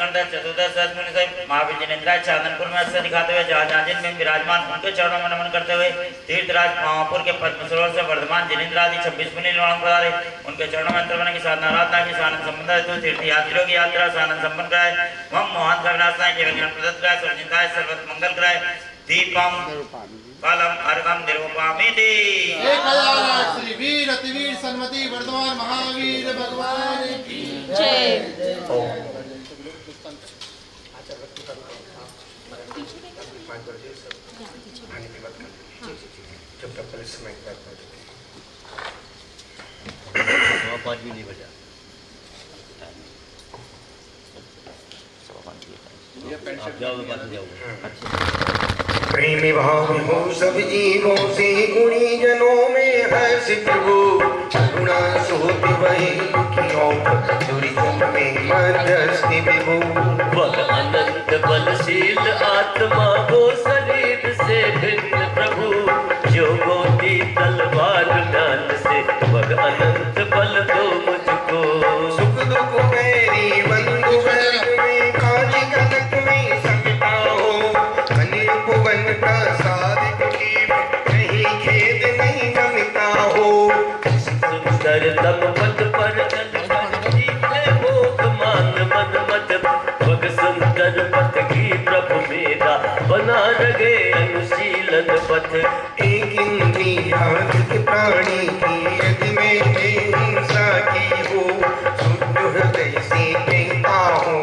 महावीर जिनेन्द्र चांदनपुर में अक्षर दिखाते हुए जहाँ जहाँ जिन में विराजमान उनके चरणों में नमन करते हुए तीर्थराज महापुर के पद्म सरोवर से वर्धमान जिनेन्द्र आदि 26 मुनि निर्वाण पधारे उनके चरणों में अंतर बने की साधना आराधना की सानंद संबंध है तो तीर्थ यात्रियों की यात्रा सानंद संपन्न कराए मम मोहन का विनाशनाय केवल ज्ञान प्रदत्त कराए सर्वजिताय सर्वत मंगल कराए दीपम फलम अर्घम निर्वपामि एक श्री वीर अतिवीर सन्मति वर्धमान महावीर भगवान की जय। पाँच भी नहीं बजा आप जाओ बात जाओ प्रेमी भाव हो सब जीवों से गुणी जनों में हर्ष प्रभु गुणा सोत वही दुखियों दुरितम में मध्यस्थि विभु वह अनंत बलशील आत्मा वो शरीर से भिन्न प्रभु जो मोती तलवार ज्ञान से वह अनंत बल दो मुझको सुख दुख मेरी बंधु वर्ग में काज कनक में सकता हो अनिल भुवन प्रसाद की नहीं खेद नहीं नमिता हो सुंदर तम पद पर एक इंद्रिया एक प्राणी की यदि मैंने हिंसा की हो, शुद्ध हृदय से कहता हूँ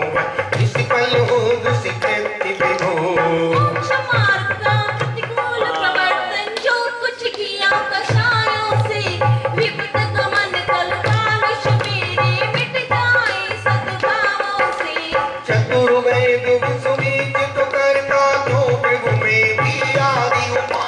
इस पल हो दुष्कृत्य विभो। मोक्ष मार्ग का प्रतिकूल प्रवर्तन जो कुछ किया कषायों से, विपद गमन कल कालुष मेरे मिट जाए सद्भावों से। चतुर वैद विसुनीत तो करता तो प्रभु में भी आदि उपा,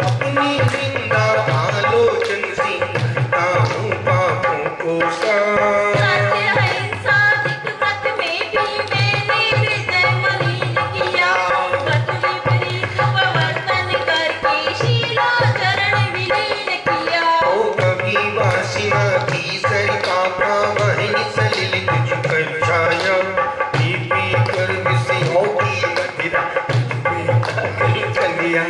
अपनी निंदा आलोचन से करता हूँ पापों को सत्य अहिंसा अधिक व्रत में भी मैंने हृदय मलिन किया, व्रत विपरीत प्रवर्तन करके शीलाचरण विलीन किया। ओ कभी वासिना की सरिता वही सलिलित झुकल छाया, पी पी कर विषयों की मदिरा तुझमें पागल कलिया।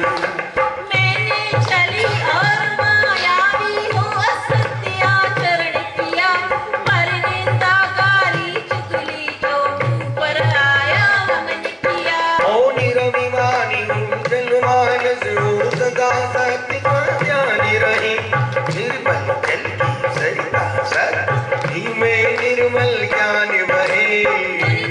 मैंने छली और मायावी हो असत्य आचरण किया, पर निंदा गाली चुगली जो ऊपर आया वमन किया। ओ निरभिमानी जनमानस हो सदा सत्य का ध्यान रहे, निर्मल जल की सरिता सत ही में निर्मल ज्ञान बहे।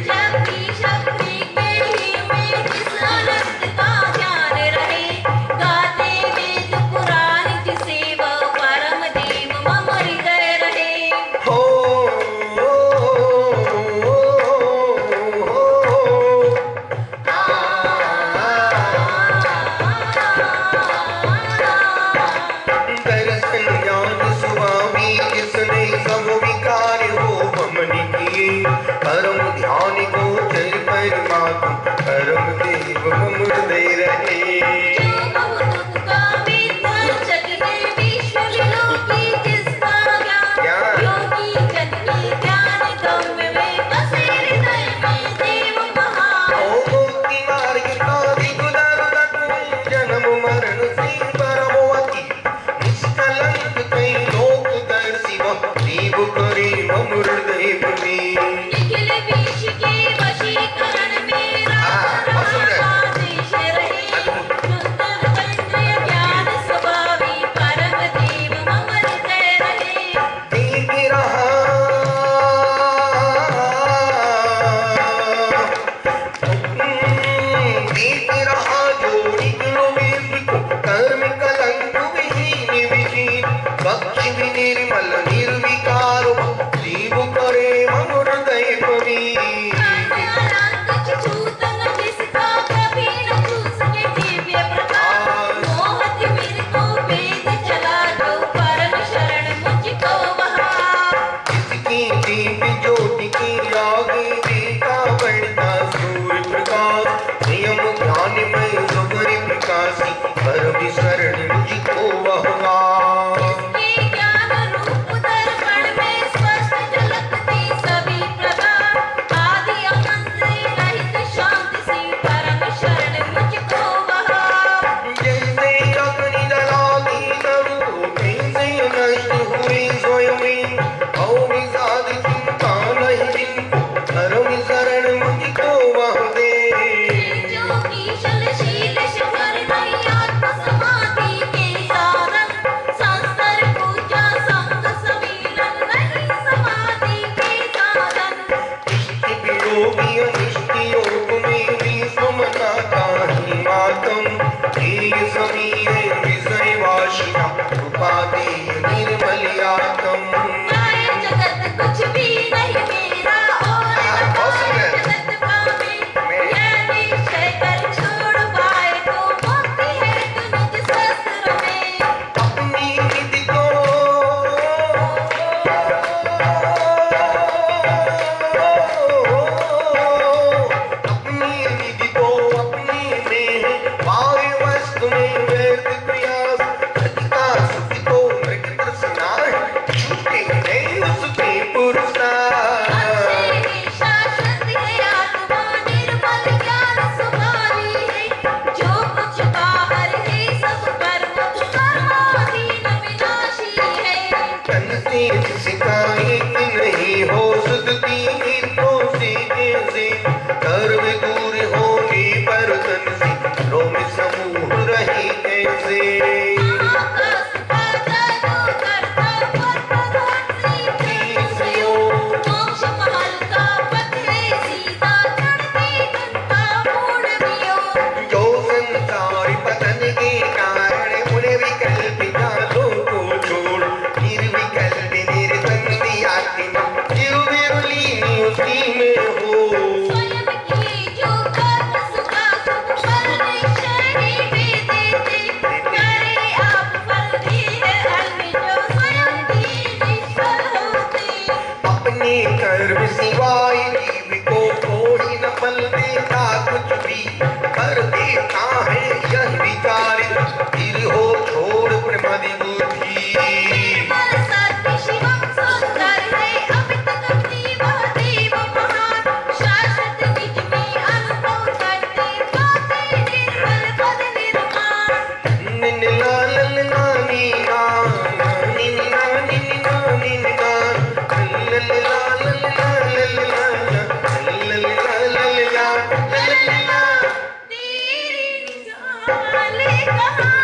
शक्ति शक्ति के ही में जिस अनंत का ध्यान रहे, गाते वेद पुराण जिसे वह परम देव मम हृदय रहे। हो दर्शन ज्ञान सुभावी जिसने सब विकार हो वमन किए, परम ध्यान को चर परमात्मा परम देव मम हृदय रहे। जो बहु दुख का विध्वंसक है, विश्व विलोकी जिसका ज्ञान, योगी जन की ज्ञान गम्य में बसे हृदय में देव महान। ओ मुक्ति मार्ग का दिगुदर तक जन्म मरण से परमवती, निष्कलंक कई लोक दर्शी वह देव करे मम हृदय में। निखिल विष के वशीकरण में आदेश रहे, सुंदर पंचय ज्ञान स्वभावी परम देव मम हृदय रहे। देख रहा देख रहा जोड़ी में को कर्म कलंक विहीन विहीन, बख्श भी निर्मल निर्विकार देव करे मम हृदय पवी। अनंत छूत न जिसका कभी न छू सके दिव्य प्रकाश, मोह तिमिर को वेद चला जो परम शरण मुझको वहाँ। इसकी दीप ज्योति की आगे देखा बढ़ता सूर्य प्रकाश, नियम ध्यान में सुगरि प्रकाशी परम शरण मुझको वहाँ। इसके ज्ञान रूप दर्पण में स्पष्ट झलकती सभी प्रकार, आदि अनंत से रहित शांति से परम शरण मुझको वहाँ। जैसे अग्नि जलाती करूँ कैसे नष्ट हुए स्वयं, और विषाद चिंता नहीं जिनको परम शरण मुझको वहाँ दे। जो ईशल शील शिखर नहीं आत्म समाधि के साधन, संस्तर पूजा संग सम्मिलन नहीं समाधि के साधन। इष्ट वियोगी अनिष्ट योग में विस्मता काहि मातम, एक समीरे विषय वाशिना उपाधि निर्मलियातम। माय जगत कुछ भी नहीं मेरा और न जगत पावे, यह निश्चय कर छोड़ पाए तो मुक्ति है तु निज शस्त्र में। अपनी निधि को अपनी निधि को अपनी में पावे वस्तु में व्यर्थ प्रयास, अधिका सुख को मृग तृष्णा है, छूटे नहीं उसके पुरुषार्थ। अक्षय है शाश्वत है आत्मा, निर्मल ज्ञान स्वभावी है, जो कुछ बाहर है सब कर्म कर्माधीन विनाशी है। तन से जिसका एक नहीं हो सुधती हितों से कैसे, कर्म दूर होने पर तन से रोम समूह रहे कैसे। मुट्ठी में हो स्वयं की जो कर्म सुखा शुभ फल निश्चय भी देते करे आप फल दिए अन्य जो स्वयं ही निष्फल होते अपने कर्म सिवाय जीव को कोई न फल देता कुछ भी कर देता है यह विचारित फिर हो छोड़ प्रमदि बुद्धि निर्मल सत्य शिवम सुंदर है अमित गति वह देव महान शाश्वत निज में अनुभव करते पाते निर्मल पद निर्माण निन्ना ललना नीना निन्ना निन्ना निन्ना ललला ललला ललला ललला ललला तेरी निगाले कहाँ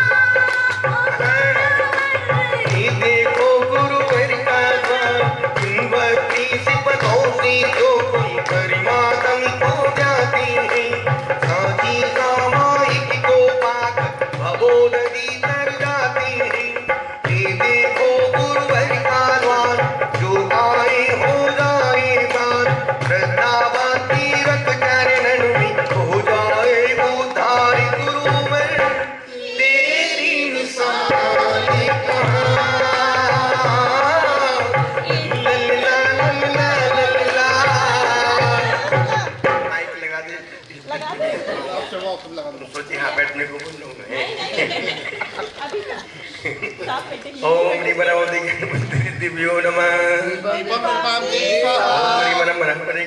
ये देखो गुरुवर का दान भक्ति से पदों से जो कोई गरिमा तुमको जाती है साची सामायिक को पाकर भवो नदी तर जाती है ये देखो गुरुवर का द्वार जो आए हो जाए दान श्रद्धावान तीरथ चरणन में हो जाए उद्धार गुरुवर तेरी मिसाल कहाँ ललला ललला ललला माइक लगा दे सोचे हाँ बैठने को बोल रहा ओम ह्रीं वरवते गणपति दिव्यो नमः ओम ह्रीं वरम गणपति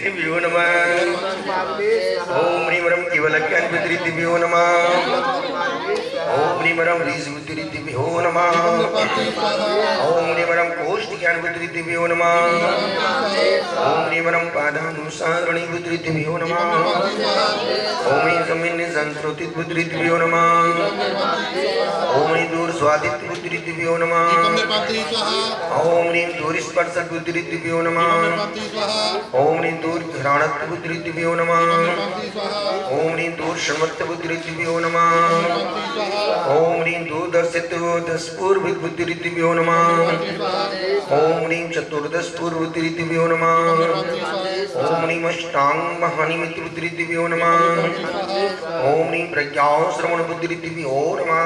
दिव्यो नमः ओम ह्रीं वरम केवलज्ञानपति दिव्यो नमः ओम ह्रीं वरम ह्रीं दिव्यो नमः ओम ह्रीं वरम कोष्ठ ज्ञानपति दिव्यो नमः ओम ह्रीं वरम पादानुसारणि बुद्धि दिव्यो नमः ओम ह्रीं समिन्नि संस्कृति बुद्धि दिव्यो नमः ओम ह्रीं दूर स्वादित बुद्धि दिव्यो नमः ओम ह्रीं दूर स्पर्श बुद्धि दिव्यो नमः ओम ह्रीं दूर घ्राणत्व बुद्धि दिव्यो नमः ओम ह्रीं दूर श्रमत्व बुद्धि दिव्यो नमः ओम ह्रीं दूर दर्शित्व दस पूर्व बुद्धि दिव्यो नमः ओम ह्रीं चतुर्दश पूर्व बुद्धि दिव्यो नमः ओम ह्रीं अष्टांग महानिमित बुद्धि दिव्यो नमः ओम ह्रीं प्रज्ञा श्रवण बुद्धि दिव्यो नमः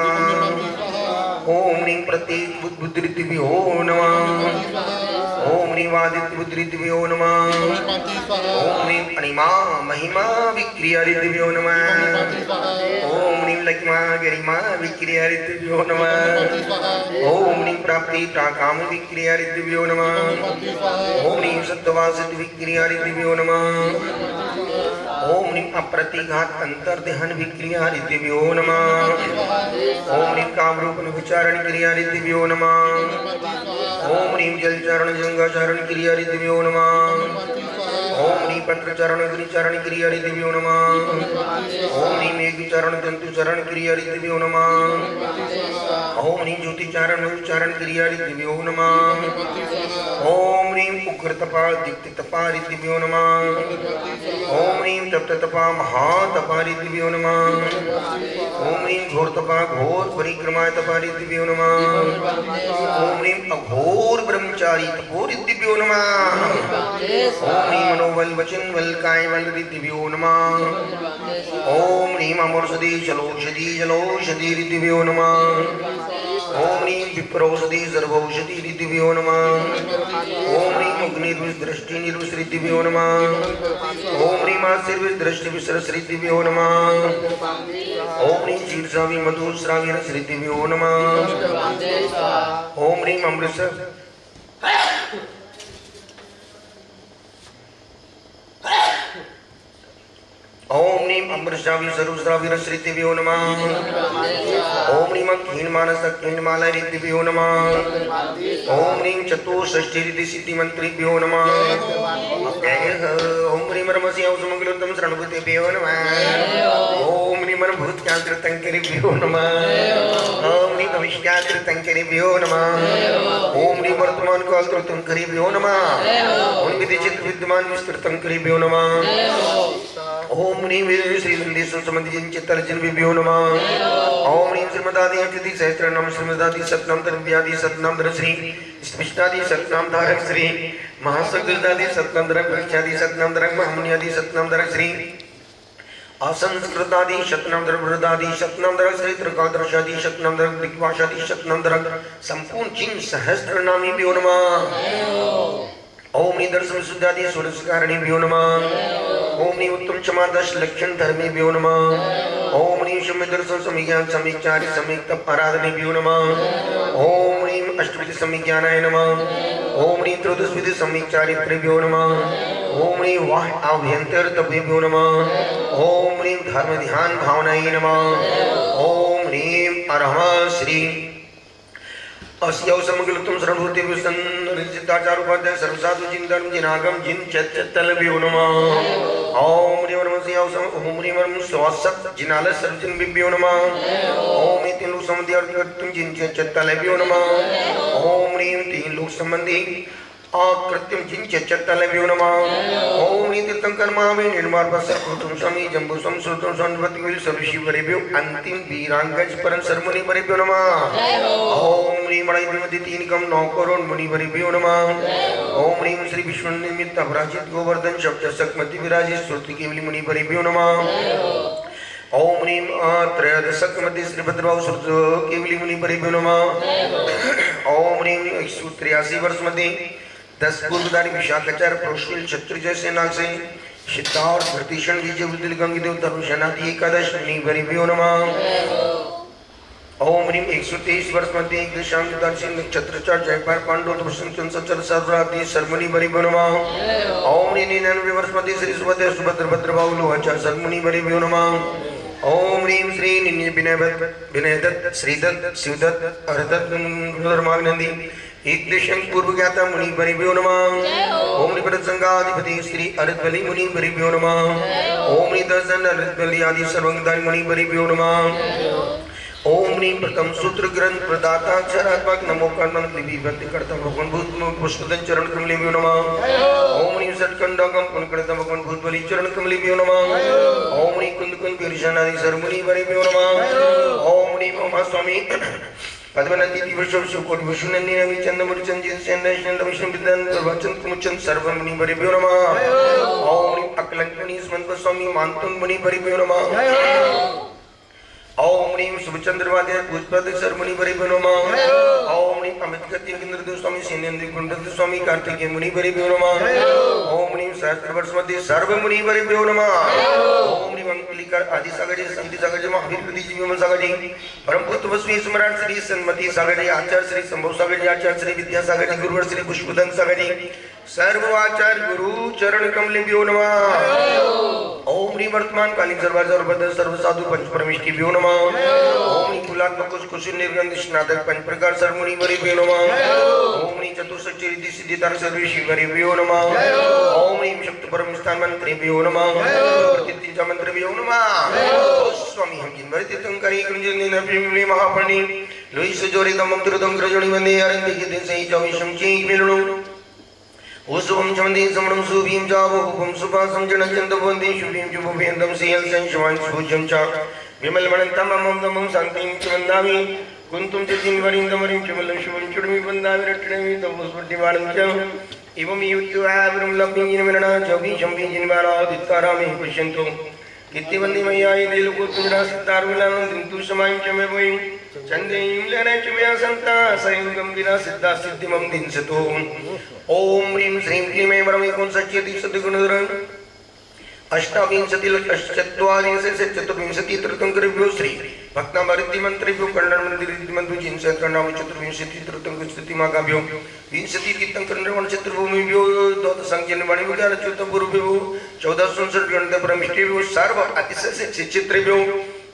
ओम ह्रीं प्रत्येक बुद्धि दिव्यो नमः ओम ह्रीं वादित्य बुद्धि दिव्यो नमः ओम ह्रीं अणिमा महिमा विक्रिया दिव्यो नमः ओम ह्रीं लक्ष्मा गरिमा विक्रिया दिव्यो नमः ओम ह्रीं प्राप्ति प्राकाम विक्रिया दिव्यो नमः ओम ह्रीं सत्वासित विक्रिया दिव्यो नमः ओम ह्रीं अप्रतिघात अंतर्देहन विक्रिया दिव्यो नमः ओम ह्रीं कामरूपन विचारण क्रिया दिव्यो नमः ओम ह्रीं जलचरण जंगाचरण क्रिया दिव्यो नमः ओम ह्रीं पत्रचरण अग्निचरण क्रिया दिव्यो नमः ओम ह्रीं मेघचरण जंतुचरण क्रिया दिव्यो नमः ओम ह्रीं ज्योतिचारण उच्चारण क्रिया दिव्यो नमः ओम ह्रीं उग्र तपा दीप्ति तपा दिव्यो नमः ओम ह्रीं तप्त तपा महातपा दिव्यो नमः ओम ह्रीं घोर तपा घोर परिक्रमा तपा दिव्यो नमः ओम ह्रीं अघोर ब्रह्मचारी तपोर दिव्यो नमः ओम ह्रीं मनोबल वचन बल काय बल दिव्यो नमः ओम ह्रीं अमरौषधि जलौषधि दिव्यो नमः ओम ह्रीं विप्रौषधि सर्वौषधि दिव्यो नमः ओम ह्रीं अग्निर्दृष्टि निर्विसृ दिव्यो नमः ओम ह्रीं आशीर्विदृष्टि विसरसृ दिव्यो नमः ओम ह्रीं शीर्षावि मधुश्रावि रसृ दिव्यो नमः ओम ह्रीं अमृत ओम ह्रीं अमृतश्रावी सर्वश्रावी रसृ दिव्यो नमः ओम ह्रीं क्षीणमानस क्षीणमाला दिव्यो नमः ओम ह्रीं चतुष्षष्टि रिद्धि सिद्धि मंत्रिभ्यो नमः ओम ह्रीं रमस्य सुमंगलोत्तम शरणभूतेभ्यो नमः ओम ह्रीं भूत्यान्तरतंकरेभ्यो नमः ओम ह्रीं भविष्यान्तरतंकरेभ्यो नमः ओम ह्रीं वर्तमान कालतंकरेभ्यो नमः ओम विदिचित विद्यमान विस्तृतंकरेभ्यो नमः ओम ह्रीं वीर श्री नंदीश्वर संबंधी चित्तर्जन विभ्यो नमः ओम ह्रीं श्रीमदादि अतिथि सहस्रनाम श्रीमदादि सतनाम धर्मव्यादि सतनाम धर श्री स्पष्टादि सतनाम धारक श्री महासगदादि सतनाम धर परीक्षादि सतनाम धर महामुनियादि सतनाम धर श्री असंस्कृतादि शतनाम धर वृदादि शतनाम धर श्री त्रिकादर्शादि शतनाम धर दिग्भाषादि शतनाम धर संपूर्ण चिं सहस्रनामी भ्यो नमः। ओम ह्रीं दर्शन शुद्धादि सुरस्कारिणीभ्यो नमः। ओम ह्रीं उत्तम क्षमा दश लक्षण धर्मेभ्यो नमः। ओम ह्रीं शम्य दर्शन समीज्ञान समीचारि समीक्त आराधनेभ्यो नमः। ओम ह्रीं अष्टविध समीज्ञानाय नमः। ओम ह्रीं त्रयोदशविध समीचारित्रेभ्यो नमः। ओम ह्रीं वाह आभ्यंतर तपेभ्यो नमः। ओम ह्रीं धर्म ध्यान भावनाय नमः। ओम ह्रीं अरहम श्री अस्यौ समग्लतुम सर्वभूतेभ्यो सन्निधिताचारुपाध्याय सर्वसाधु जिन्दर्म जिनागम जिन चतलभ्यो नमः। ओम ह्रीं नमस्यौ सम ओम ह्रीं स्वसत जिनाल सर्वजन बिभ्यो नमः। ओम ह्रीं तीन लोक संबंधी अर्थ जिन चतलभ्यो नमः। ओम ह्रीं तीन लोक संबंधी आकृत्यम जिन चतलभ्यो नमः। ओम ह्रीं तीर्थंकर महावीर निर्माण पश्चात कुटुंब स्वामी जम्बू संस्कृतम संवत्ति सर्वशिवरेभ्यो अंतिम वीरांगज परम सर्वमुनि परेभ्यो नमः। ओम ह्रीं मणि विमति तीन कम 9 करोड़ मुनि परेभ्यो नमः। ओम ह्रीं श्री विष्णु निमित्त अपराजित गोवर्धन शब्द सकमति विराजित श्रुति केवली मुनि परेभ्यो नमः। ओम ह्रीं त्रयोदशक मध्ये श्री भद्रभाव श्रुत केवली मुनि परेभ्यो नमः। ओम ह्रीं 183 वर्ष मध्ये 10 पूर्वधारी विशाखाचार प्रोष्टिल क्षत्रिय सेना से सिद्धार्थ प्रतिषण विजय विदिल गंगदेव तरुषनादि एकादश मुनि परेभ्यो नमः। ओम ह्रीं 123 वर्ष मध्ये एक देशांग दर्शन नक्षत्रचार जयपाल पांडव दुष्यंत संचर सर्वराधि सर्वमुनि परेभ्यो नमः। ओम ह्रीं 99 वर्ष मध्ये श्री सुभद्र सुभद्र भद्रभाव लोहाचार सर्वमुनि परेभ्यो नमः। ओम ह्रीं श्री विनयदत्त श्रीदत्त शिवदत्त हरदत्त धर्मानंदी एक देशं पूर्व ज्ञाता मुनि परेभ्यो नमः। ओम ह्रीं प्रसंगाधिपति श्री अरद्वली मुनि परेभ्यो नमः। ओम ह्रीं दर्शन अरद्वली आदि सर्वज्ञानी मुनि परेभ्यो नमः। ओम ह्रीं प्रथम सूत्र ग्रंथ प्रदाता अक्षरात्मक नमो कर्णन लिपि व्यक्ति कर्ता भगवान भूत पुष्पदन चरण कमलेभ्यो नमः। ओम ह्रीं सत्कंडकम पुनकर्ता भगवान भूत बलि चरण कमलेभ्यो नमः। ओम ह्रीं कुंदकुंद गिरिशनादि सर्वमुनि परेभ्यो नमः। ओम ह्रीं उमा स्वामी पद्मनंदी दिवशो कोटि विष्णुनंदी नवी चंद्रमुनि चंजित सेन विष्णु विद्यान वचन कुमुचन सर्वमुनि परेभ्यो नमः। ओम ह्रीं अकलंक मुनि स्मंत स्वामी मानतुन मुनि परेभ्यो नमः। ओम ह्रीं शुभचंद्रवाद्य पुष्पद सर्वमुनि परेभ्यो नमः। ओम ह्रीं अमितगति इंद्रदेव स्वामी सेनेन्द्र गुंडदेव स्वामी कार्तिकेय मुनि परेभ्यो नमः। ओम ह्रीं सहस्रवर्ष मध्ये सर्वमुनि परेभ्यो नमः। ओम ह्रीं अंकुलिकर आदि सागरी संधि सागरी महावीर प्रदीप विमल सागरी परमपुत्र वसवी सम्राट श्री सन्मति सागरी आचार्य श्री संभव सागरी आचार्य श्री विद्या सागरी गुरुवर श्री पुष्पदन सागरी सर्व आचार्य गुरु चरण कमलेभ्यो नमः। ओम ह्रीं वर्तमान कालीन सर्वभद्र सर्व साधु पंच परमेष्टिभ्यो नमः। ओम ह्रीं कुलात्मक कुश निर्गंध स्नातक पंच प्रकार सर्वमुनि परेभ्यो नमः। ओम ह्रीं चतुर्षष्टि रिद्धि सिद्धिदार सर्वशिवरेभ्यो नमः। ओम ह्रीं शक्ति परम स्थान मंत्रेभ्यो नमः। प्रतिज्ञा मंत्रेभ्यो नमः। स्वामी हम जिन भरति तंकरी कुंजन नबी महापणि लोई सजोरे दमम दुरदम ग्रजोनि वंदे अरंति के दिन से 24 चीक मिलणु ओसुम चमदे समणं सुभीम जावो हुपम सुभासम जनचंद वंदे शुभीम जुभेंदम सियल संशवान सुजम चा विमल मनंतम मम दमं शांतिं च वंदामि कुंतुम च जिनवरिंदमरिं च मल्लं शुभं चुडमि वंदामि रट्टणमि तमस्वटिवाणं च एवं युक्त्वावरं लब्धिं जिनमरणा चौबी शंभि जिनवारा दित्कारामि पश्यन्तु कित्तिवन्नि मय्याय देलुको तुजरा सिद्धारुलानं दिन्तु समायं च मे वयं चंदें लेने च मया संता सयं गंभीरा सिद्धा सिद्धिमं दिनसतो ओम ह्रीं श्रीं क्लीं ऐं वरं एकोनषट्यति सद्गुणधर अष्टाविंशति चतुर्विंशति तीर्थंकरेभ्यो श्री भक्तामृति मंत्रेभ्यो कल्याण मंदिर मंत्र जिन सहस्रनाम चतुर्विंशति तीर्थंकर स्तुति मागाभ्यो विंशति तीर्थंकर निर्वाण चतुर्भूमिभ्यो द्वादश संख्यन वाणिभ्यो चतुर्भुभ्यो 14 गणित परमिष्टिभ्यो सर्व अतिशय चित्रेभ्यो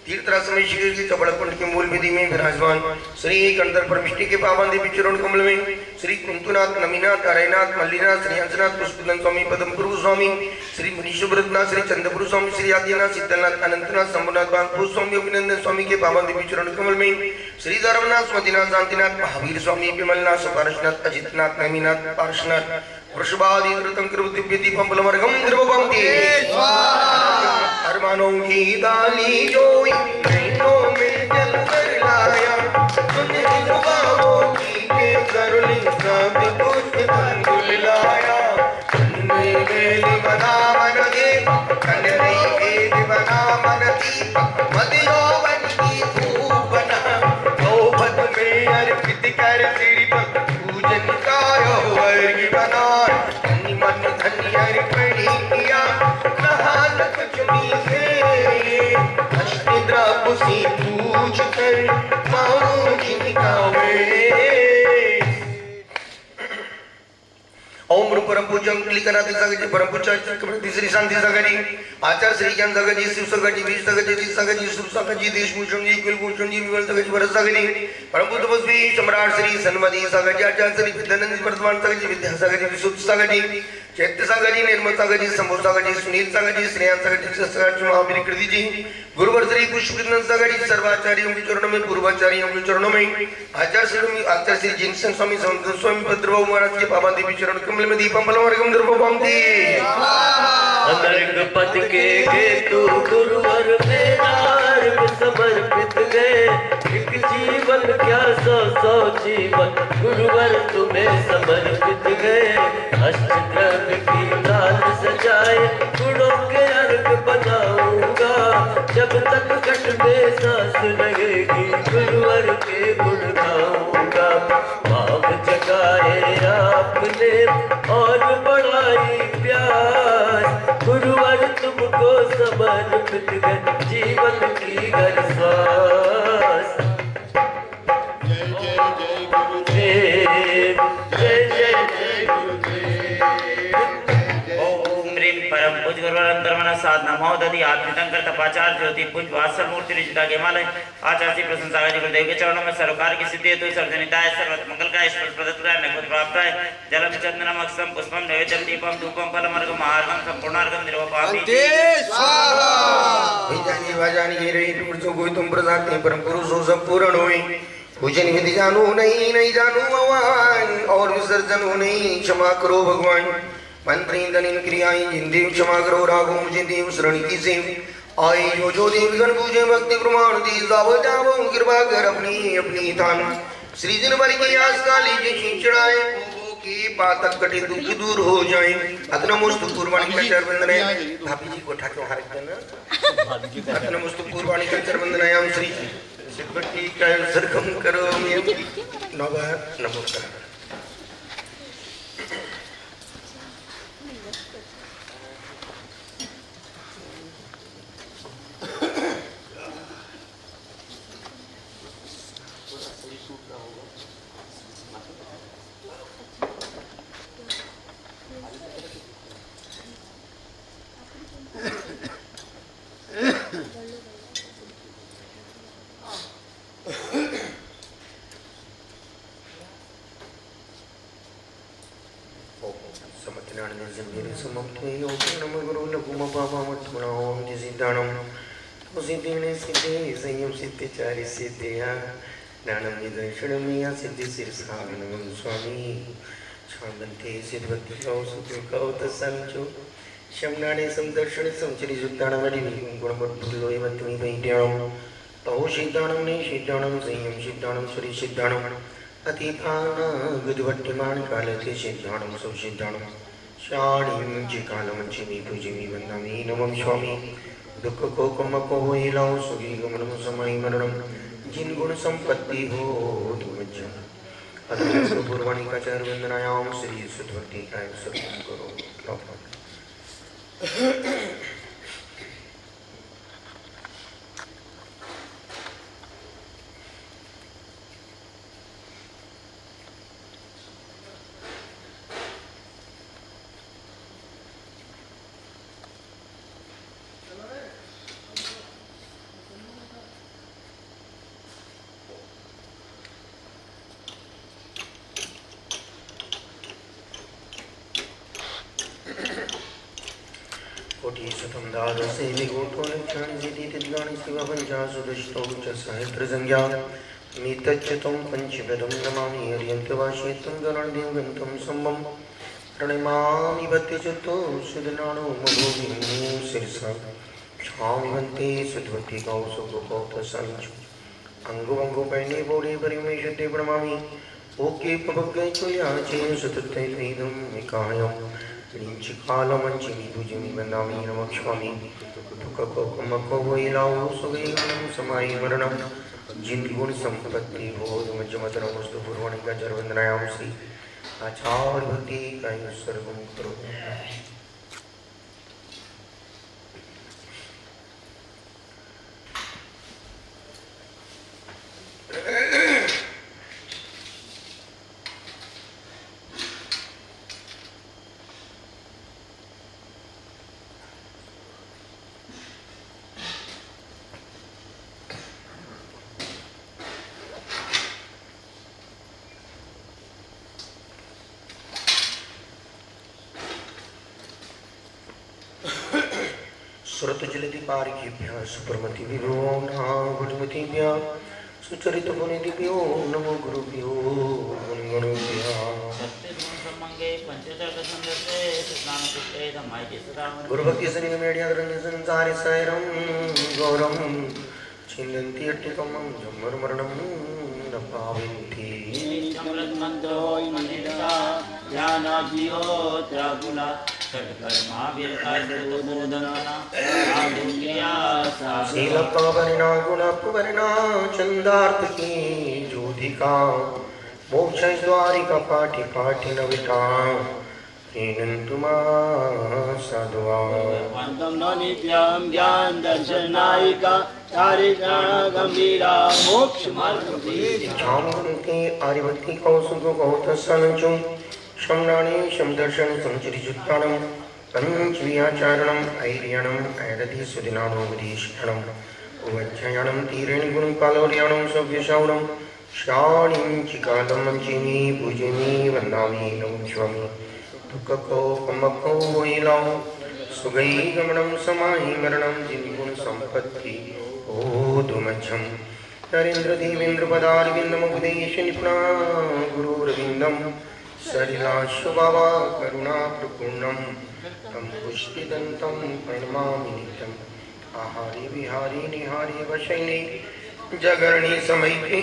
तीर्थराश्रम श्री चबड़कुंड के मूल विधि में विराजमान श्री कंदर परमिष्टि के पावन देवी चरण कमल में श्री कुंतुनाथ नमीनाथ अरयनाथ मल्लीनाथ श्री हंसनाथ पुष्पदन स्वामी पदमपुरु स्वामी श्री मुनीश्वरनाथ श्री चंद्रपुरु स्वामी श्री आदिनाथ शीतलनाथ अनंतनाथ शंभुनाथ बांधपुर स्वामी अभिनंदन स्वामी के पावन देवी चरण कमल में श्री धर्मनाथ स्वातिनाथ शांतिनाथ महावीर स्वामी विमलनाथ सुपार्शनाथ अजितनाथ नमीनाथ पार्शनाथ वृषभादि तीर्थंकर दिव्य दीपम बलवर्गम द्रवपंक्ति अरमानों की दाली जोई नैनों में जल फल कर लाया तूने इन बाहों की के करुणी सब कुछ तंग लाया बना मन दीप कन्हई वेद बना मन दीप मदियोवन की धूप बना नौबत में अर्पित कर श्री पूजन का वर्ग बना धनी मन धनी अर्पणी किया नहान कुचमी से अष्टद्रा पुसी पूज कर माऊ जिनका ओम परम पूज्य क्लिकनाथ सगजी परम पूज्य श्री शांति सगजी आचार्य श्री ज्ञान सगजी शिव सगजी बीज सगजी दी सगजी सुर सगजी देशभूषण जी कुलभूषण जी विमल सगजी भरत सगजी परम बुद्ध बसवी सम्राट श्री सन्मति सगजी आचार्य श्री विद्यानंद जी वर्तमान सगजी विद्या सगजी विशुद्ध सगजी चैत्य सगजी निर्मल सगजी समूह सगजी सुनील सगजी श्रेया सगजी सगजी महावीर कृति जी गुरुवर श्री पुष्पकृष्ण सगजी सर्वाचार्यों के चरणों में पूर्वाचार्यों के चरणों में आचार्य श्री जिनसन स्वामी स्वामी भद्रबाबू महाराज के पावन देवी चरण कमल में दीपम बलवर्गम द्रवपंक्ति अनर्ग पद के हेतु गुरुवर मेरा अर्घ समर्पित गए एक जीवन क्या सौ जीवन गुरुवर तुम्हें समर्पित गए अष्टद्रव्य की दाल सजाए गुणों के अर्घ बनाऊंगा जब तक कट में सांस लगेगी गुरुवर के गुण गाऊंगा भाव जगाए आपने और बढ़ाई प्यास गुरुवर तुमको समर्पित कर जीवन की घर श्वास जय जय जय गुरुदेव ओम ह्रीं परम पूज्य गुरुवरंतरमण साधना महोदधि आत्मतंकर तपाचार ज्योति पुंज वात्सल मूर्ति ऋचिता गेमालय आचार्य श्री प्रसन्न सागर जी गुरुदेव के चरणों में सरोकार की सिद्धि हेतु सर्वजनिताय सर्वत मंगल का ईश्वर प्रदत्ताय में खुद प्राप्त है जलम चंदनम अक्षम पुष्पम नैवेद्यम दीपम धूपम फलम अर्घम आर्घम संपूर्णार्घम निर्वपामि जानी वाजानी रे टुकड़ों को तुम प्रसाद परम पुरुषों सब पूर्ण होई पूजन विधि जानू नहीं जानू भगवान और विसर्जन हो नहीं क्षमा करो भगवान मंत्र इंदन इन क्रियाएं जिन देव क्षमा करो राघो मुझे देव शरण की से आए जो देव गण पूजे भक्ति प्रमाण दी जावो कृपा कर अपनी अपनी थान श्री दिन भर की आस काली जी चढ़ाए की पातक कटे दुख दूर हो जाए अतनमस्तु पूर्वाणी का चरवंदन है भाभी जी को ठाकुर हार्दिक देना अतनमस्तु पूर्वाणी का चरवंदन है हम श्री सिद्धि का सरगम करो नमस्कार शमनाने समदर्शन समचरी जुक्ताणमणि गुणमत्पुल्लोय मत्मी वैद्याणं तौ सिद्धाणं ने सिद्धाणं संयम सिद्धाणं श्री सिद्धाणं अतीतान गुदवट्टिमान कालते सिद्धाणं सौ सिद्धाणं शाणीं चिकालम चिमी पूजिमी वंदामि नमः स्वामी दुख को कम को होई लाओ सुगी गमनम समय मरणम जिन गुण संपत्ति हो तुमज्ज अतः पूर्वाणी का चार वंदनायाम श्री सुधवती का सब करो सेवी गोठो लक्षण जिति तिद्गाणि शिव पंचासु दुष्टौ च सहस्रसंज्ञा मीतच्युतं पंचपदं नमामि हरियन्तवासितं गणदेव गन्तं सम्भं प्रणमामि भक्तिचुतो सुदनाणो मभोगिं शिरसा स्वामि वन्दे सुधवती कौसुभकौतसञ्च अंगो अंगो पैने बोले परिमेशते प्रणमामि ओके पपगे चुल्याचे सतते वेदम निकायम नीच कालमंचि निभुजमि वंदामि नमः तुकको कमको वैलाओ सुगैगम समाई मरणम जिन गुण संपत्ति बोध मज्जमतन वस्तु पूर्वणि का जरवंदनायाम श्री आचार्य भक्ति का सर्वम करो सुरत जलति पारिकेभ्यः सुप्रमति विभो नागुणमतिभ्यः सुचरित पुनिधिभ्यो नमो गुरुभ्यो गुणगुणभ्यः गुरुभक्ति सनिगमेड्या संसारि सायरं गौरं छिन्दन्ति अट्टिकमं जम्मरमरणं न पावन्ति शीलपावरणा गुणपवरणा चंदार्थ की ज्योतिका मोक्ष द्वारिका पाठि पाठि नविता प्रीणन्तुमा साधुआ वंदम न नित्यम ज्ञान दर्शनायिका चारित्रा गंभीरा मोक्ष मार्ग के आर्यभक्ति कौसुक कौत सनचु शमनानि शमदर्शन संचरिजुत्तानं पंचवियाचारणं ऐर्यणं ऐरति सुदिनानोपदेशणं उवच्छयणं तीरेण गुणपालोर्याणं सव्यशावनं शाणिं चिकालं मञ्चिमि पूजिमि वन्दामि नमस्वामि दुःखको कमको वैलां सुगैगमनं समाहि मरणं जिन्गुण संपत्ति ओदुमच्छं नरेन्द्र देवेन्द्र पदारविन्दमुपदेश निपुणा गुरुरविन्दं सलिलाशुबाबा करुणा प्रपूर्णं तं पुष्टिदन्तं प्रणमामि नित्यम् आहारे विहारे निहारे वशैने जगरणे समैके